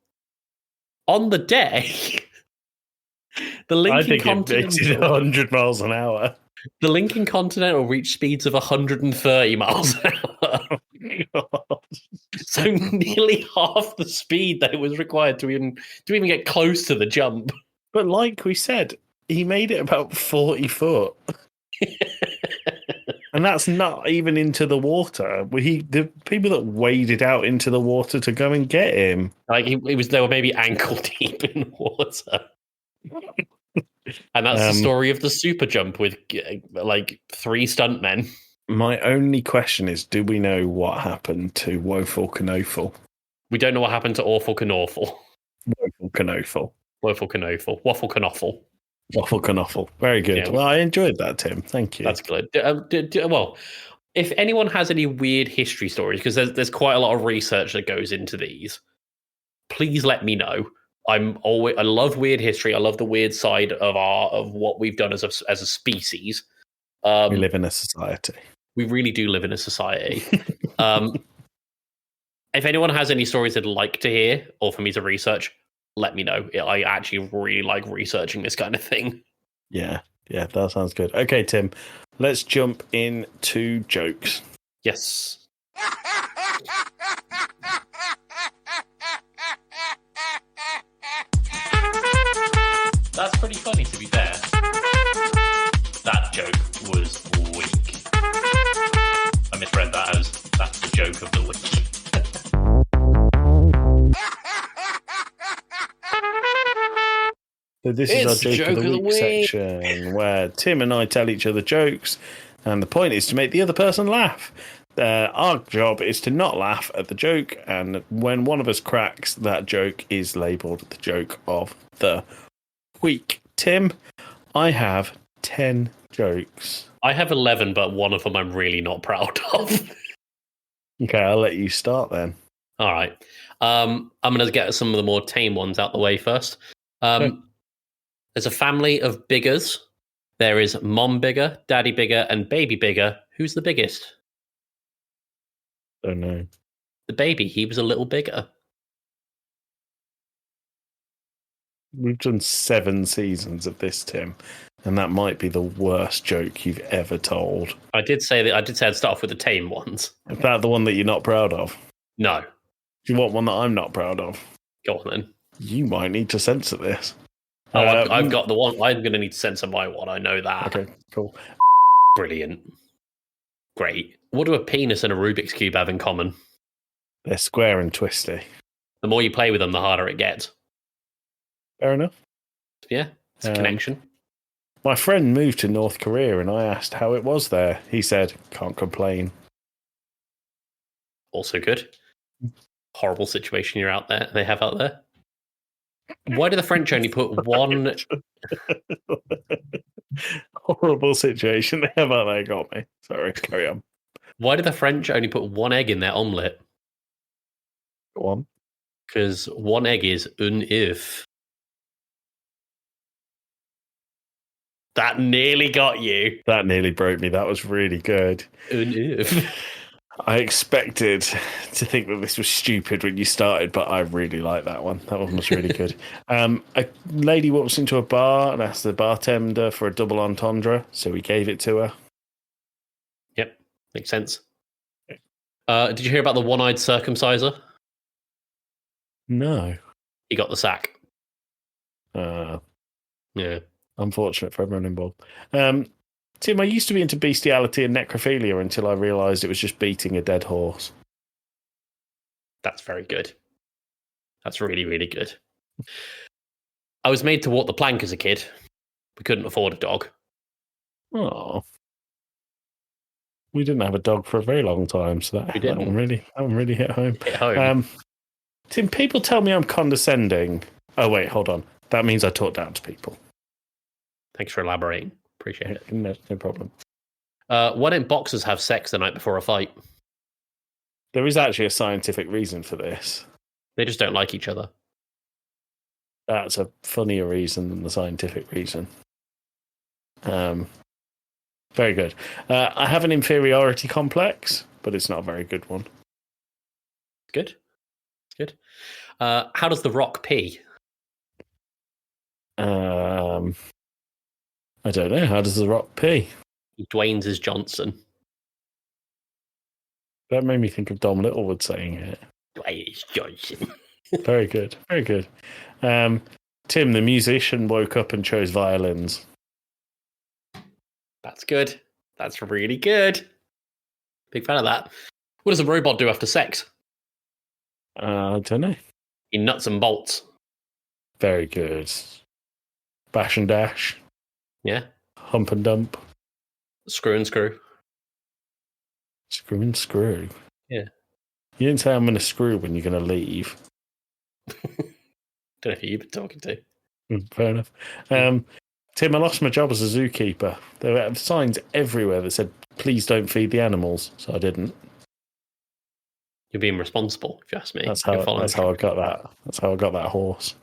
On the day, the Lincoln Continental, it 100 miles an hour. The Lincoln Continental reached speeds of 130 miles an hour. Oh, so nearly half the speed that it was required to even get close to the jump. But like we said, he made it about 40 foot. And that's not even into the water. The people that waded out into the water to go and get him. Like they were maybe ankle deep in the water. And that's the story of the super jump with like 3 stuntmen. My only question is, do we know what happened to Woeful Knoful? We don't know what happened to Awful Knoful. Woeful Knoful. Woeful Knoful. Waffle Knoful. Waffle Knoful. Very good. Yeah, well, I enjoyed that, Tim. Thank you. That's good. Well, if anyone has any weird history stories, because there's quite a lot of research that goes into these, please let me know. I love weird history. I love the weird side of what we've done as a species. We live in a society. We really do live in a society. If anyone has any stories they'd like to hear or for me to research, let me know. I actually really like researching this kind of thing. Yeah, that sounds good. Okay, Tim, let's jump into jokes. Yes. That's pretty funny, to be fair. That joke was weak. I misread that as that's the joke of the week. So this is our joke of the week section, where Tim and I tell each other jokes, and the point is to make the other person laugh. Our job is to not laugh at the joke, and when one of us cracks, that joke is labelled the joke of the week. Tim, I have 10 jokes. I have 11, but one of them I'm really not proud of. Okay, I'll let you start then. All right. I'm going to get some of the more tame ones out the way first. There's a family of biggers. There is mom bigger, daddy bigger, and baby bigger. Who's the biggest? Don't know. The baby. He was a little bigger. We've done 7 seasons of this, Tim, and that might be the worst joke you've ever told. I did say I'd start off with the tame ones. Is that the one that you're not proud of? No. Do you want one that I'm not proud of? Go on then. You might need to censor this. Oh, I've got the one. I'm going to need to censor my one. I know that. Okay, cool. Brilliant. Great. What do a penis and a Rubik's Cube have in common? They're square and twisty. The more you play with them, the harder it gets. Fair enough. Yeah, it's a connection. My friend moved to North Korea and I asked how it was there. He said, can't complain. Also good. Horrible situation they have out there. Why do the French only put one... Horrible situation they have out there, got me. Sorry, carry on. Why do the French only put one egg in their omelette? Go on. Because one egg is un œuf. That nearly got you. That nearly broke me. That was really good. Un œuf. I expected to think that this was stupid when you started, but I really like that one. That one was really good. A lady walks into a bar and asked the bartender for a double entendre, so he gave it to her. Yep, makes sense. Did you hear about the one-eyed circumciser? No. He got the sack. Yeah. Unfortunate for everyone involved. Tim, I used to be into bestiality and necrophilia until I realised it was just beating a dead horse. That's very good. That's really, really good. I was made to walk the plank as a kid. We couldn't afford a dog. Oh. We didn't have a dog for a very long time, so that one really hit home. Hit home. Tim, people tell me I'm condescending. Oh, wait, hold on. That means I talk down to people. Thanks for elaborating. Appreciate it. No problem. Why don't boxers have sex the night before a fight? There is actually a scientific reason for this. They just don't like each other. That's a funnier reason than the scientific reason. Very good. I have an inferiority complex, but it's not a very good one. Good. Good. How does The Rock pee? I don't know. How does The Rock pee? He Dwayne's as Johnson. That made me think of Dom Littlewood saying it. Dwayne's Johnson. Very good. Very good. Tim, the musician, woke up and chose violins. That's good. That's really good. Big fan of that. What does a robot do after sex? I don't know. He nuts and bolts. Very good. Bash and dash. Yeah. Hump and dump. Screw and screw. Screw and screw. Yeah. You didn't say I'm going to screw when you're going to leave. Don't know who you've been talking to. Fair enough. Tim, I lost my job as a zookeeper. There were signs everywhere that said, please don't feed the animals. So I didn't. You're being responsible, if you ask me. That's how I got that. That's how I got that horse.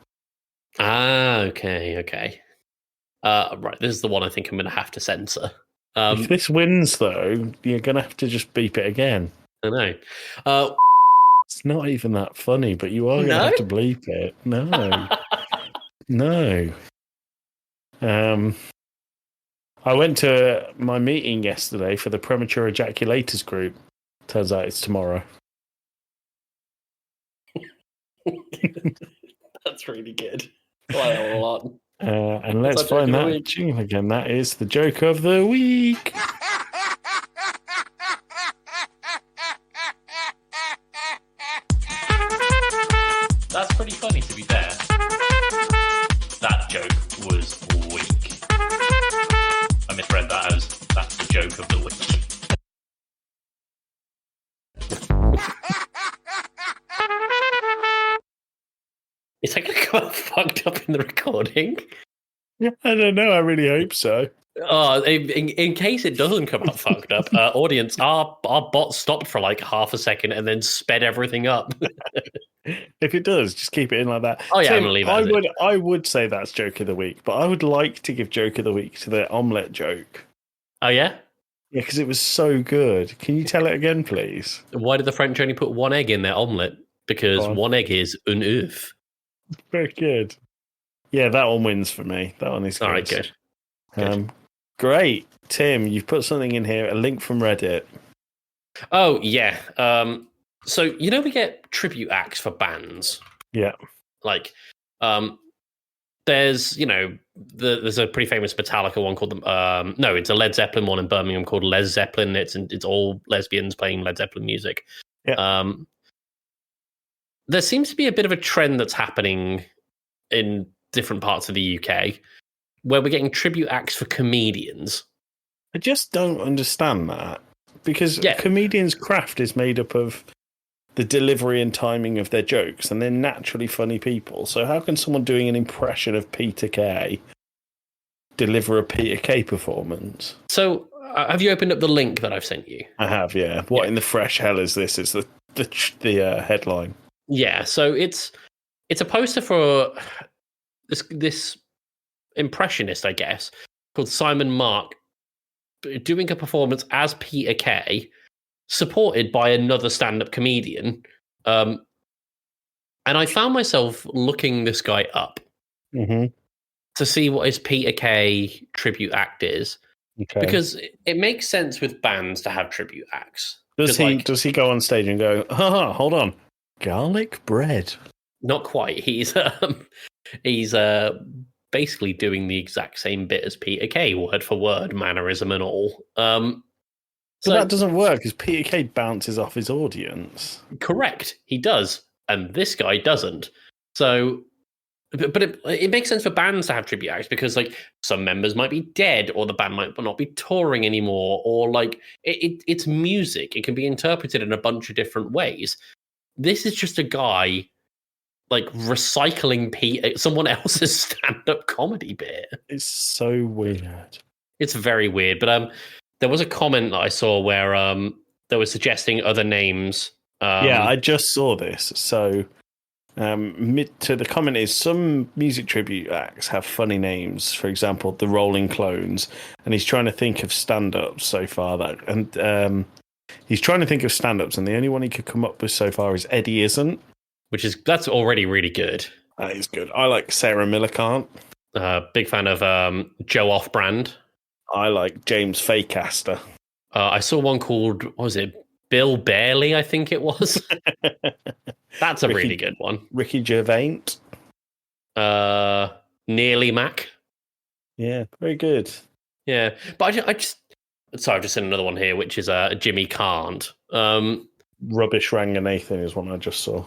Ah, okay. Right, this is the one I think I'm going to have to censor. If this wins, though, you're going to have to just beep it again. I know. It's not even that funny, but you are going to have to bleep it. No. No. I went to my meeting yesterday for the premature ejaculators group. Turns out it's tomorrow. That's really good. I like that a lot. And let's find that tune again. That is the joke of the week. That's pretty funny, to be fair. That joke was weak. I misread that as that's the joke of the week. Is that going to come out fucked up in the recording? Yeah, I don't know. I really hope so. Oh, in case it doesn't come out fucked up, audience, our bot stopped for like half a second and then sped everything up. If it does, just keep it in like that. Oh yeah, Tim, I'm gonna leave it. I would say that's joke of the week, but I would like to give joke of the week to the omelette joke. Oh yeah? Yeah, because it was so good. Can you tell it again, please? Why did the French only put one egg in their omelette? Because one egg is un œuf. Very good. Yeah, that one wins for me. That one is good. All right, good. Great. Tim, you've put something in here, a link from Reddit. Oh, yeah. So, you know, we get tribute acts for bands. Yeah. Like, there's, you know, there's a pretty famous Metallica one called, it's a Led Zeppelin one in Birmingham called Les Zeppelin. It's all lesbians playing Led Zeppelin music. Yeah. There seems to be a bit of a trend that's happening in different parts of the UK where we're getting tribute acts for comedians. I just don't understand that. Because comedians' craft is made up of the delivery and timing of their jokes, and they're naturally funny people. So how can someone doing an impression of Peter Kay deliver a Peter Kay performance? So have you opened up the link that I've sent you? I have, yeah. What in the fresh hell is this? It's the headline. Yeah, so it's a poster for this impressionist, I guess, called Simon Mark, doing a performance as Peter Kay, supported by another stand-up comedian. And I found myself looking this guy up to see what his Peter Kay tribute act is. Okay. Because it makes sense with bands to have tribute acts. Does he go on stage and go, hold on, garlic bread? Not quite. He's basically doing the exact same bit as Peter Kay, word for word, mannerism and all. So that doesn't work because Peter Kay bounces off his audience. Correct, he does, and this guy doesn't. So, but it makes sense for bands to have tribute acts because, like, some members might be dead, or the band might not be touring anymore, or like it's music. It can be interpreted in a bunch of different ways. This is just a guy like recycling someone else's stand-up comedy bit. It's so weird. It's very weird. But there was a comment that I saw where they were suggesting other names. Yeah, I just saw this. So the comment is some music tribute acts have funny names. For example, the Rolling Clones, and he's trying to think of stand-ups so far he's trying to think of stand-ups, and the only one he could come up with so far is Eddie Isn't. That's already really good. That is good. I like Sarah Millican't. Big fan of Joe Offbrand. I like James Fayecaster. I saw one called, what was it? Bill Barely, I think it was. That's a really good one. Ricky Gervais. Nearly Mac. Yeah, very good. Yeah, but I just Sorry, I've just seen another one here, which is Jimmy Can't. Rubbish Ranganathan is one I just saw.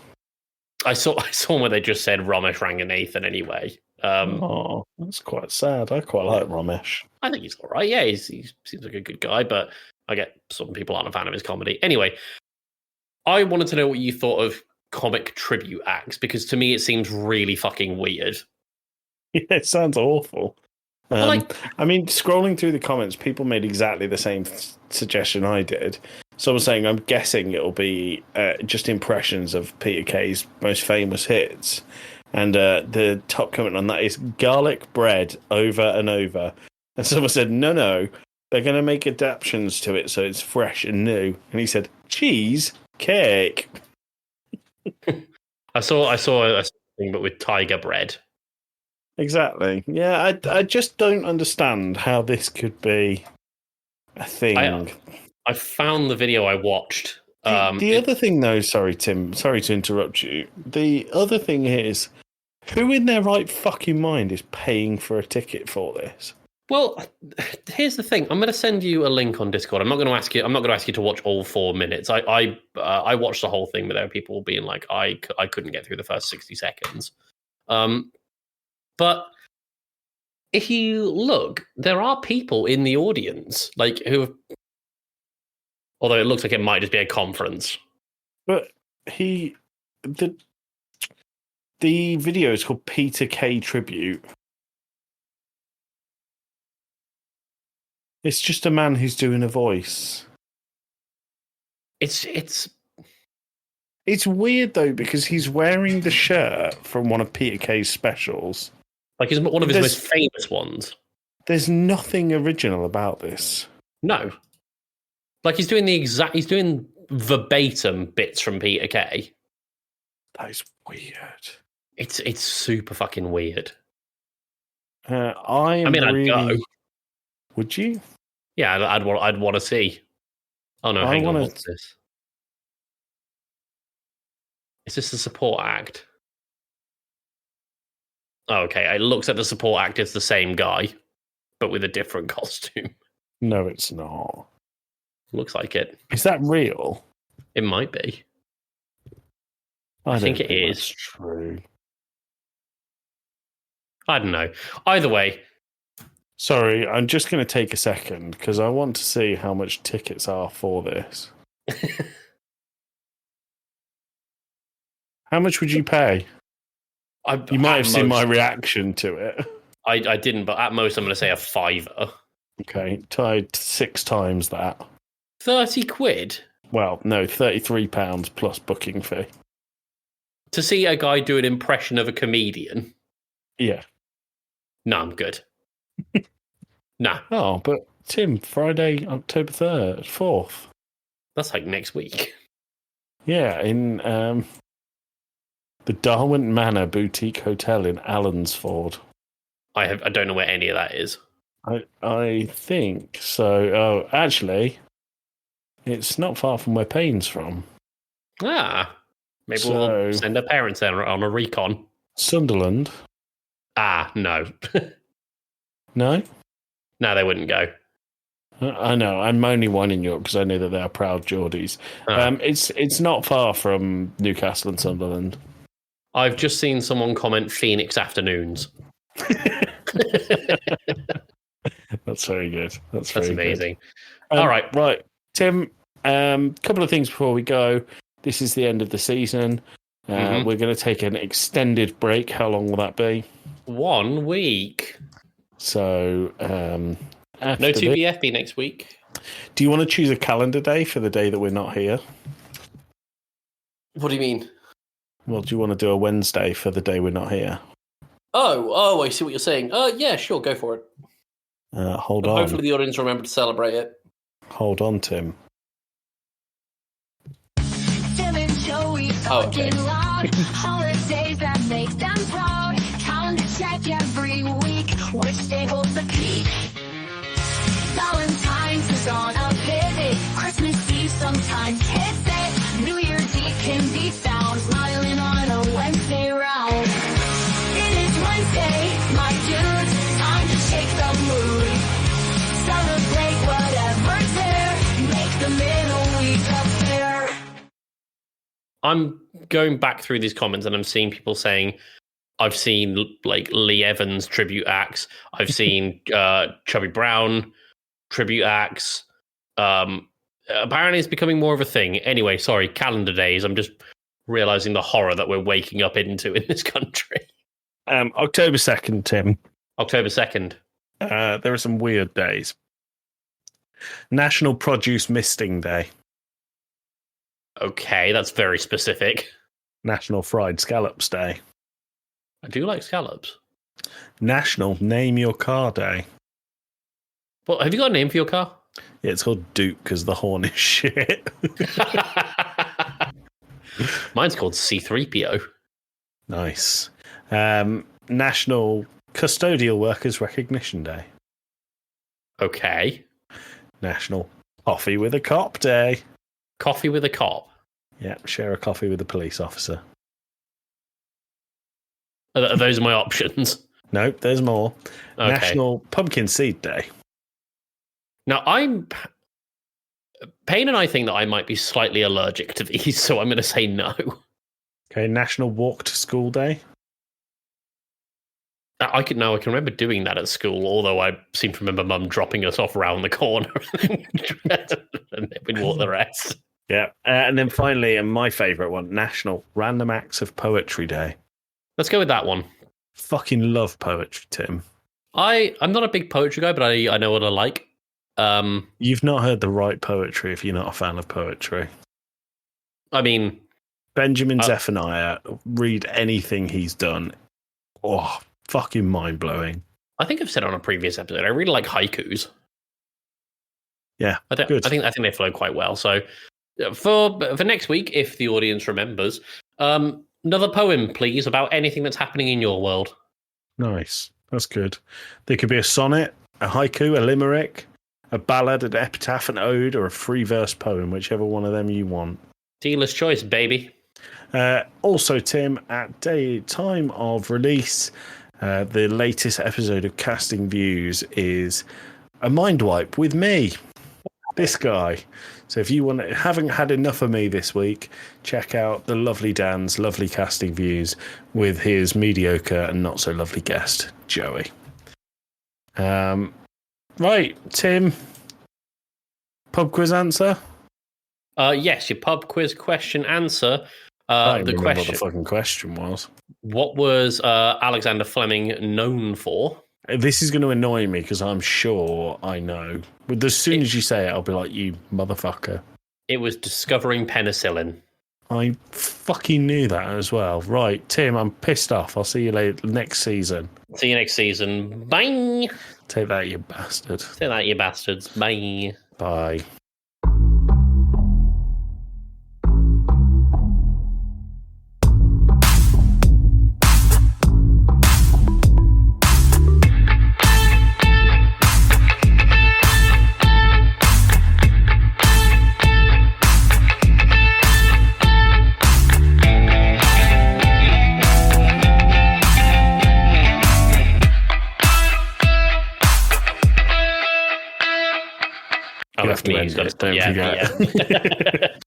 I saw one where they just said Ramesh Ranganathan anyway. Oh, that's quite sad. I quite like Ramesh. I think he's all right. Yeah, he seems like a good guy, but I get some people aren't a fan of his comedy. Anyway, I wanted to know what you thought of comic tribute acts, because to me it seems really fucking weird. Yeah, it sounds awful. I mean, scrolling through the comments, people made exactly the same suggestion I did. Someone saying, I'm guessing it'll be just impressions of Peter Kay's most famous hits. And the top comment on that is garlic bread over and over. And someone said, no, they're going to make adaptations to it so it's fresh and new. And he said, cheese cake. I saw a thing, but with tiger bread. Exactly. Yeah, I just don't understand how this could be a thing. I found the video I watched. The other thing, though, sorry, Tim, sorry to interrupt you. The other thing is, who in their right fucking mind is paying for a ticket for this? Well, here's the thing. I'm going to send you a link on Discord. I'm not going to ask you to watch all 4 minutes. I watched the whole thing, but there were people being like, I couldn't get through the first 60 seconds. But if you look, there are people in the audience, like who, although it looks like it might just be a conference. But the video is called Peter Kay Tribute. It's just a man who's doing a voice. It's weird though, because he's wearing the shirt from one of Peter Kay's specials. Like it's one of his most famous ones. There's nothing original about this. No. Like he's doing verbatim bits from Peter Kay. That is weird. It's super fucking weird. I'd go. Would you? Yeah, I'd want to see. Oh no, hang on, what's this? Is this the support act? Oh, okay, it looks like the support act is the same guy, but with a different costume. No, it's not. Looks like it. Is that real? It might be. I think it is. That's true. I don't know. Either way. Sorry, I'm just going to take a second because I want to see how much tickets are for this. How much would you pay? You might have seen my reaction to it. I didn't, but at most I'm going to say a £5. Okay, tied 6 times that. 30 quid? Well, no, £33 plus booking fee. To see a guy do an impression of a comedian? Yeah. No, I'm good. Nah. Oh, but Tim, Friday, October 3rd, 4th. That's like next week. Yeah, in the Darwin Manor Boutique Hotel in Allensford. I don't know where any of that is. I think so. Oh, actually, it's not far from where Payne's from. Ah, maybe we'll send our parents there on a recon. Sunderland. Ah, no. No? No, they wouldn't go. I know. I'm only winding you up because I know that they are proud Geordies. It's not far from Newcastle and Sunderland. I've just seen someone comment Phoenix afternoons. That's very good. That's amazing. Good. All right. Right. Tim, couple of things before we go. This is the end of the season. We're going to take an extended break. How long will that be? 1 week. So, no 2BFB next week. Do you want to choose a calendar day for the day that we're not here? What do you mean? Well, do you want to do a Wednesday for the day we're not here? Oh, I see what you're saying. Yeah, sure, go for it. Hold on. Hopefully the audience remember to celebrate it. Hold on, Tim. Tim and Joey talking loud. Holidays that make them proud. Calendar check every week. Which day holds the peak? Valentine's is on a pivot. Christmas Eve sometimes hits it. New Year's Eve can be found smiling on a Wednesday round. It is Wednesday, my dudes. Time to shake the mood. Celebrate whatever I'm going back through these comments and I'm seeing people saying, I've seen like Lee Evans tribute acts. I've seen Chubby Brown tribute acts. Apparently it's becoming more of a thing. Anyway, sorry, calendar days. I'm just realizing the horror that we're waking up into in this country. October 2nd, Tim. October 2nd. There are some weird days. National Produce Misting Day. Okay, that's very specific. National Fried Scallops Day. I do like scallops. National Name Your Car Day. Well, have you got a name for your car? Yeah, it's called Duke because the horn is shit. Mine's called C3PO. Nice. National Custodial Workers Recognition Day. Okay. National Coffee with a Cop Day. Coffee with a cop. Yeah, share a coffee with a police officer. Are those my options? Nope, there's more. Okay. National Pumpkin Seed Day. Now, Payne and I think that I might be slightly allergic to these, so I'm going to say no. Okay, National Walk to School Day. I can remember doing that at school, although I seem to remember Mum dropping us off round the corner and then we'd walk the rest. Yeah, and then finally, and my favourite one, National Random Acts of Poetry Day. Let's go with that one. Fucking love poetry, Tim. I'm not a big poetry guy, but I know what I like. You've not heard the right poetry if you're not a fan of poetry. I mean, Benjamin Zephaniah, read anything he's done. Oh, fucking mind-blowing. I think I've said on a previous episode, I really like haikus. Yeah, good. I think they flow quite well. So for next week, if the audience remembers, another poem, please, about anything that's happening in your world. Nice. That's good. There could be a sonnet, a haiku, a limerick, a ballad, an epitaph, an ode, or a free-verse poem, whichever one of them you want. Dealer's choice, baby. Also, Tim, at time of release, the latest episode of Casting Views is a mind wipe with me, this guy. So if you haven't had enough of me this week, check out the lovely Dan's lovely Casting Views with his mediocre and not so lovely guest, Joey. Right, Tim. Pub quiz answer? Yes, your pub quiz question answer. I The remember question: what the fucking question was. what was Alexander Fleming known for? This is going to annoy me because I'm sure I know. But as soon as you say it, I'll be like, you motherfucker. It was discovering penicillin. I fucking knew that as well. Right, Tim, I'm pissed off. I'll see you later next season. See you next season. Bye. Take that, you bastard. Say that, you bastards. Bye. Bye. Oh, You have to end it, don't forget. Yeah.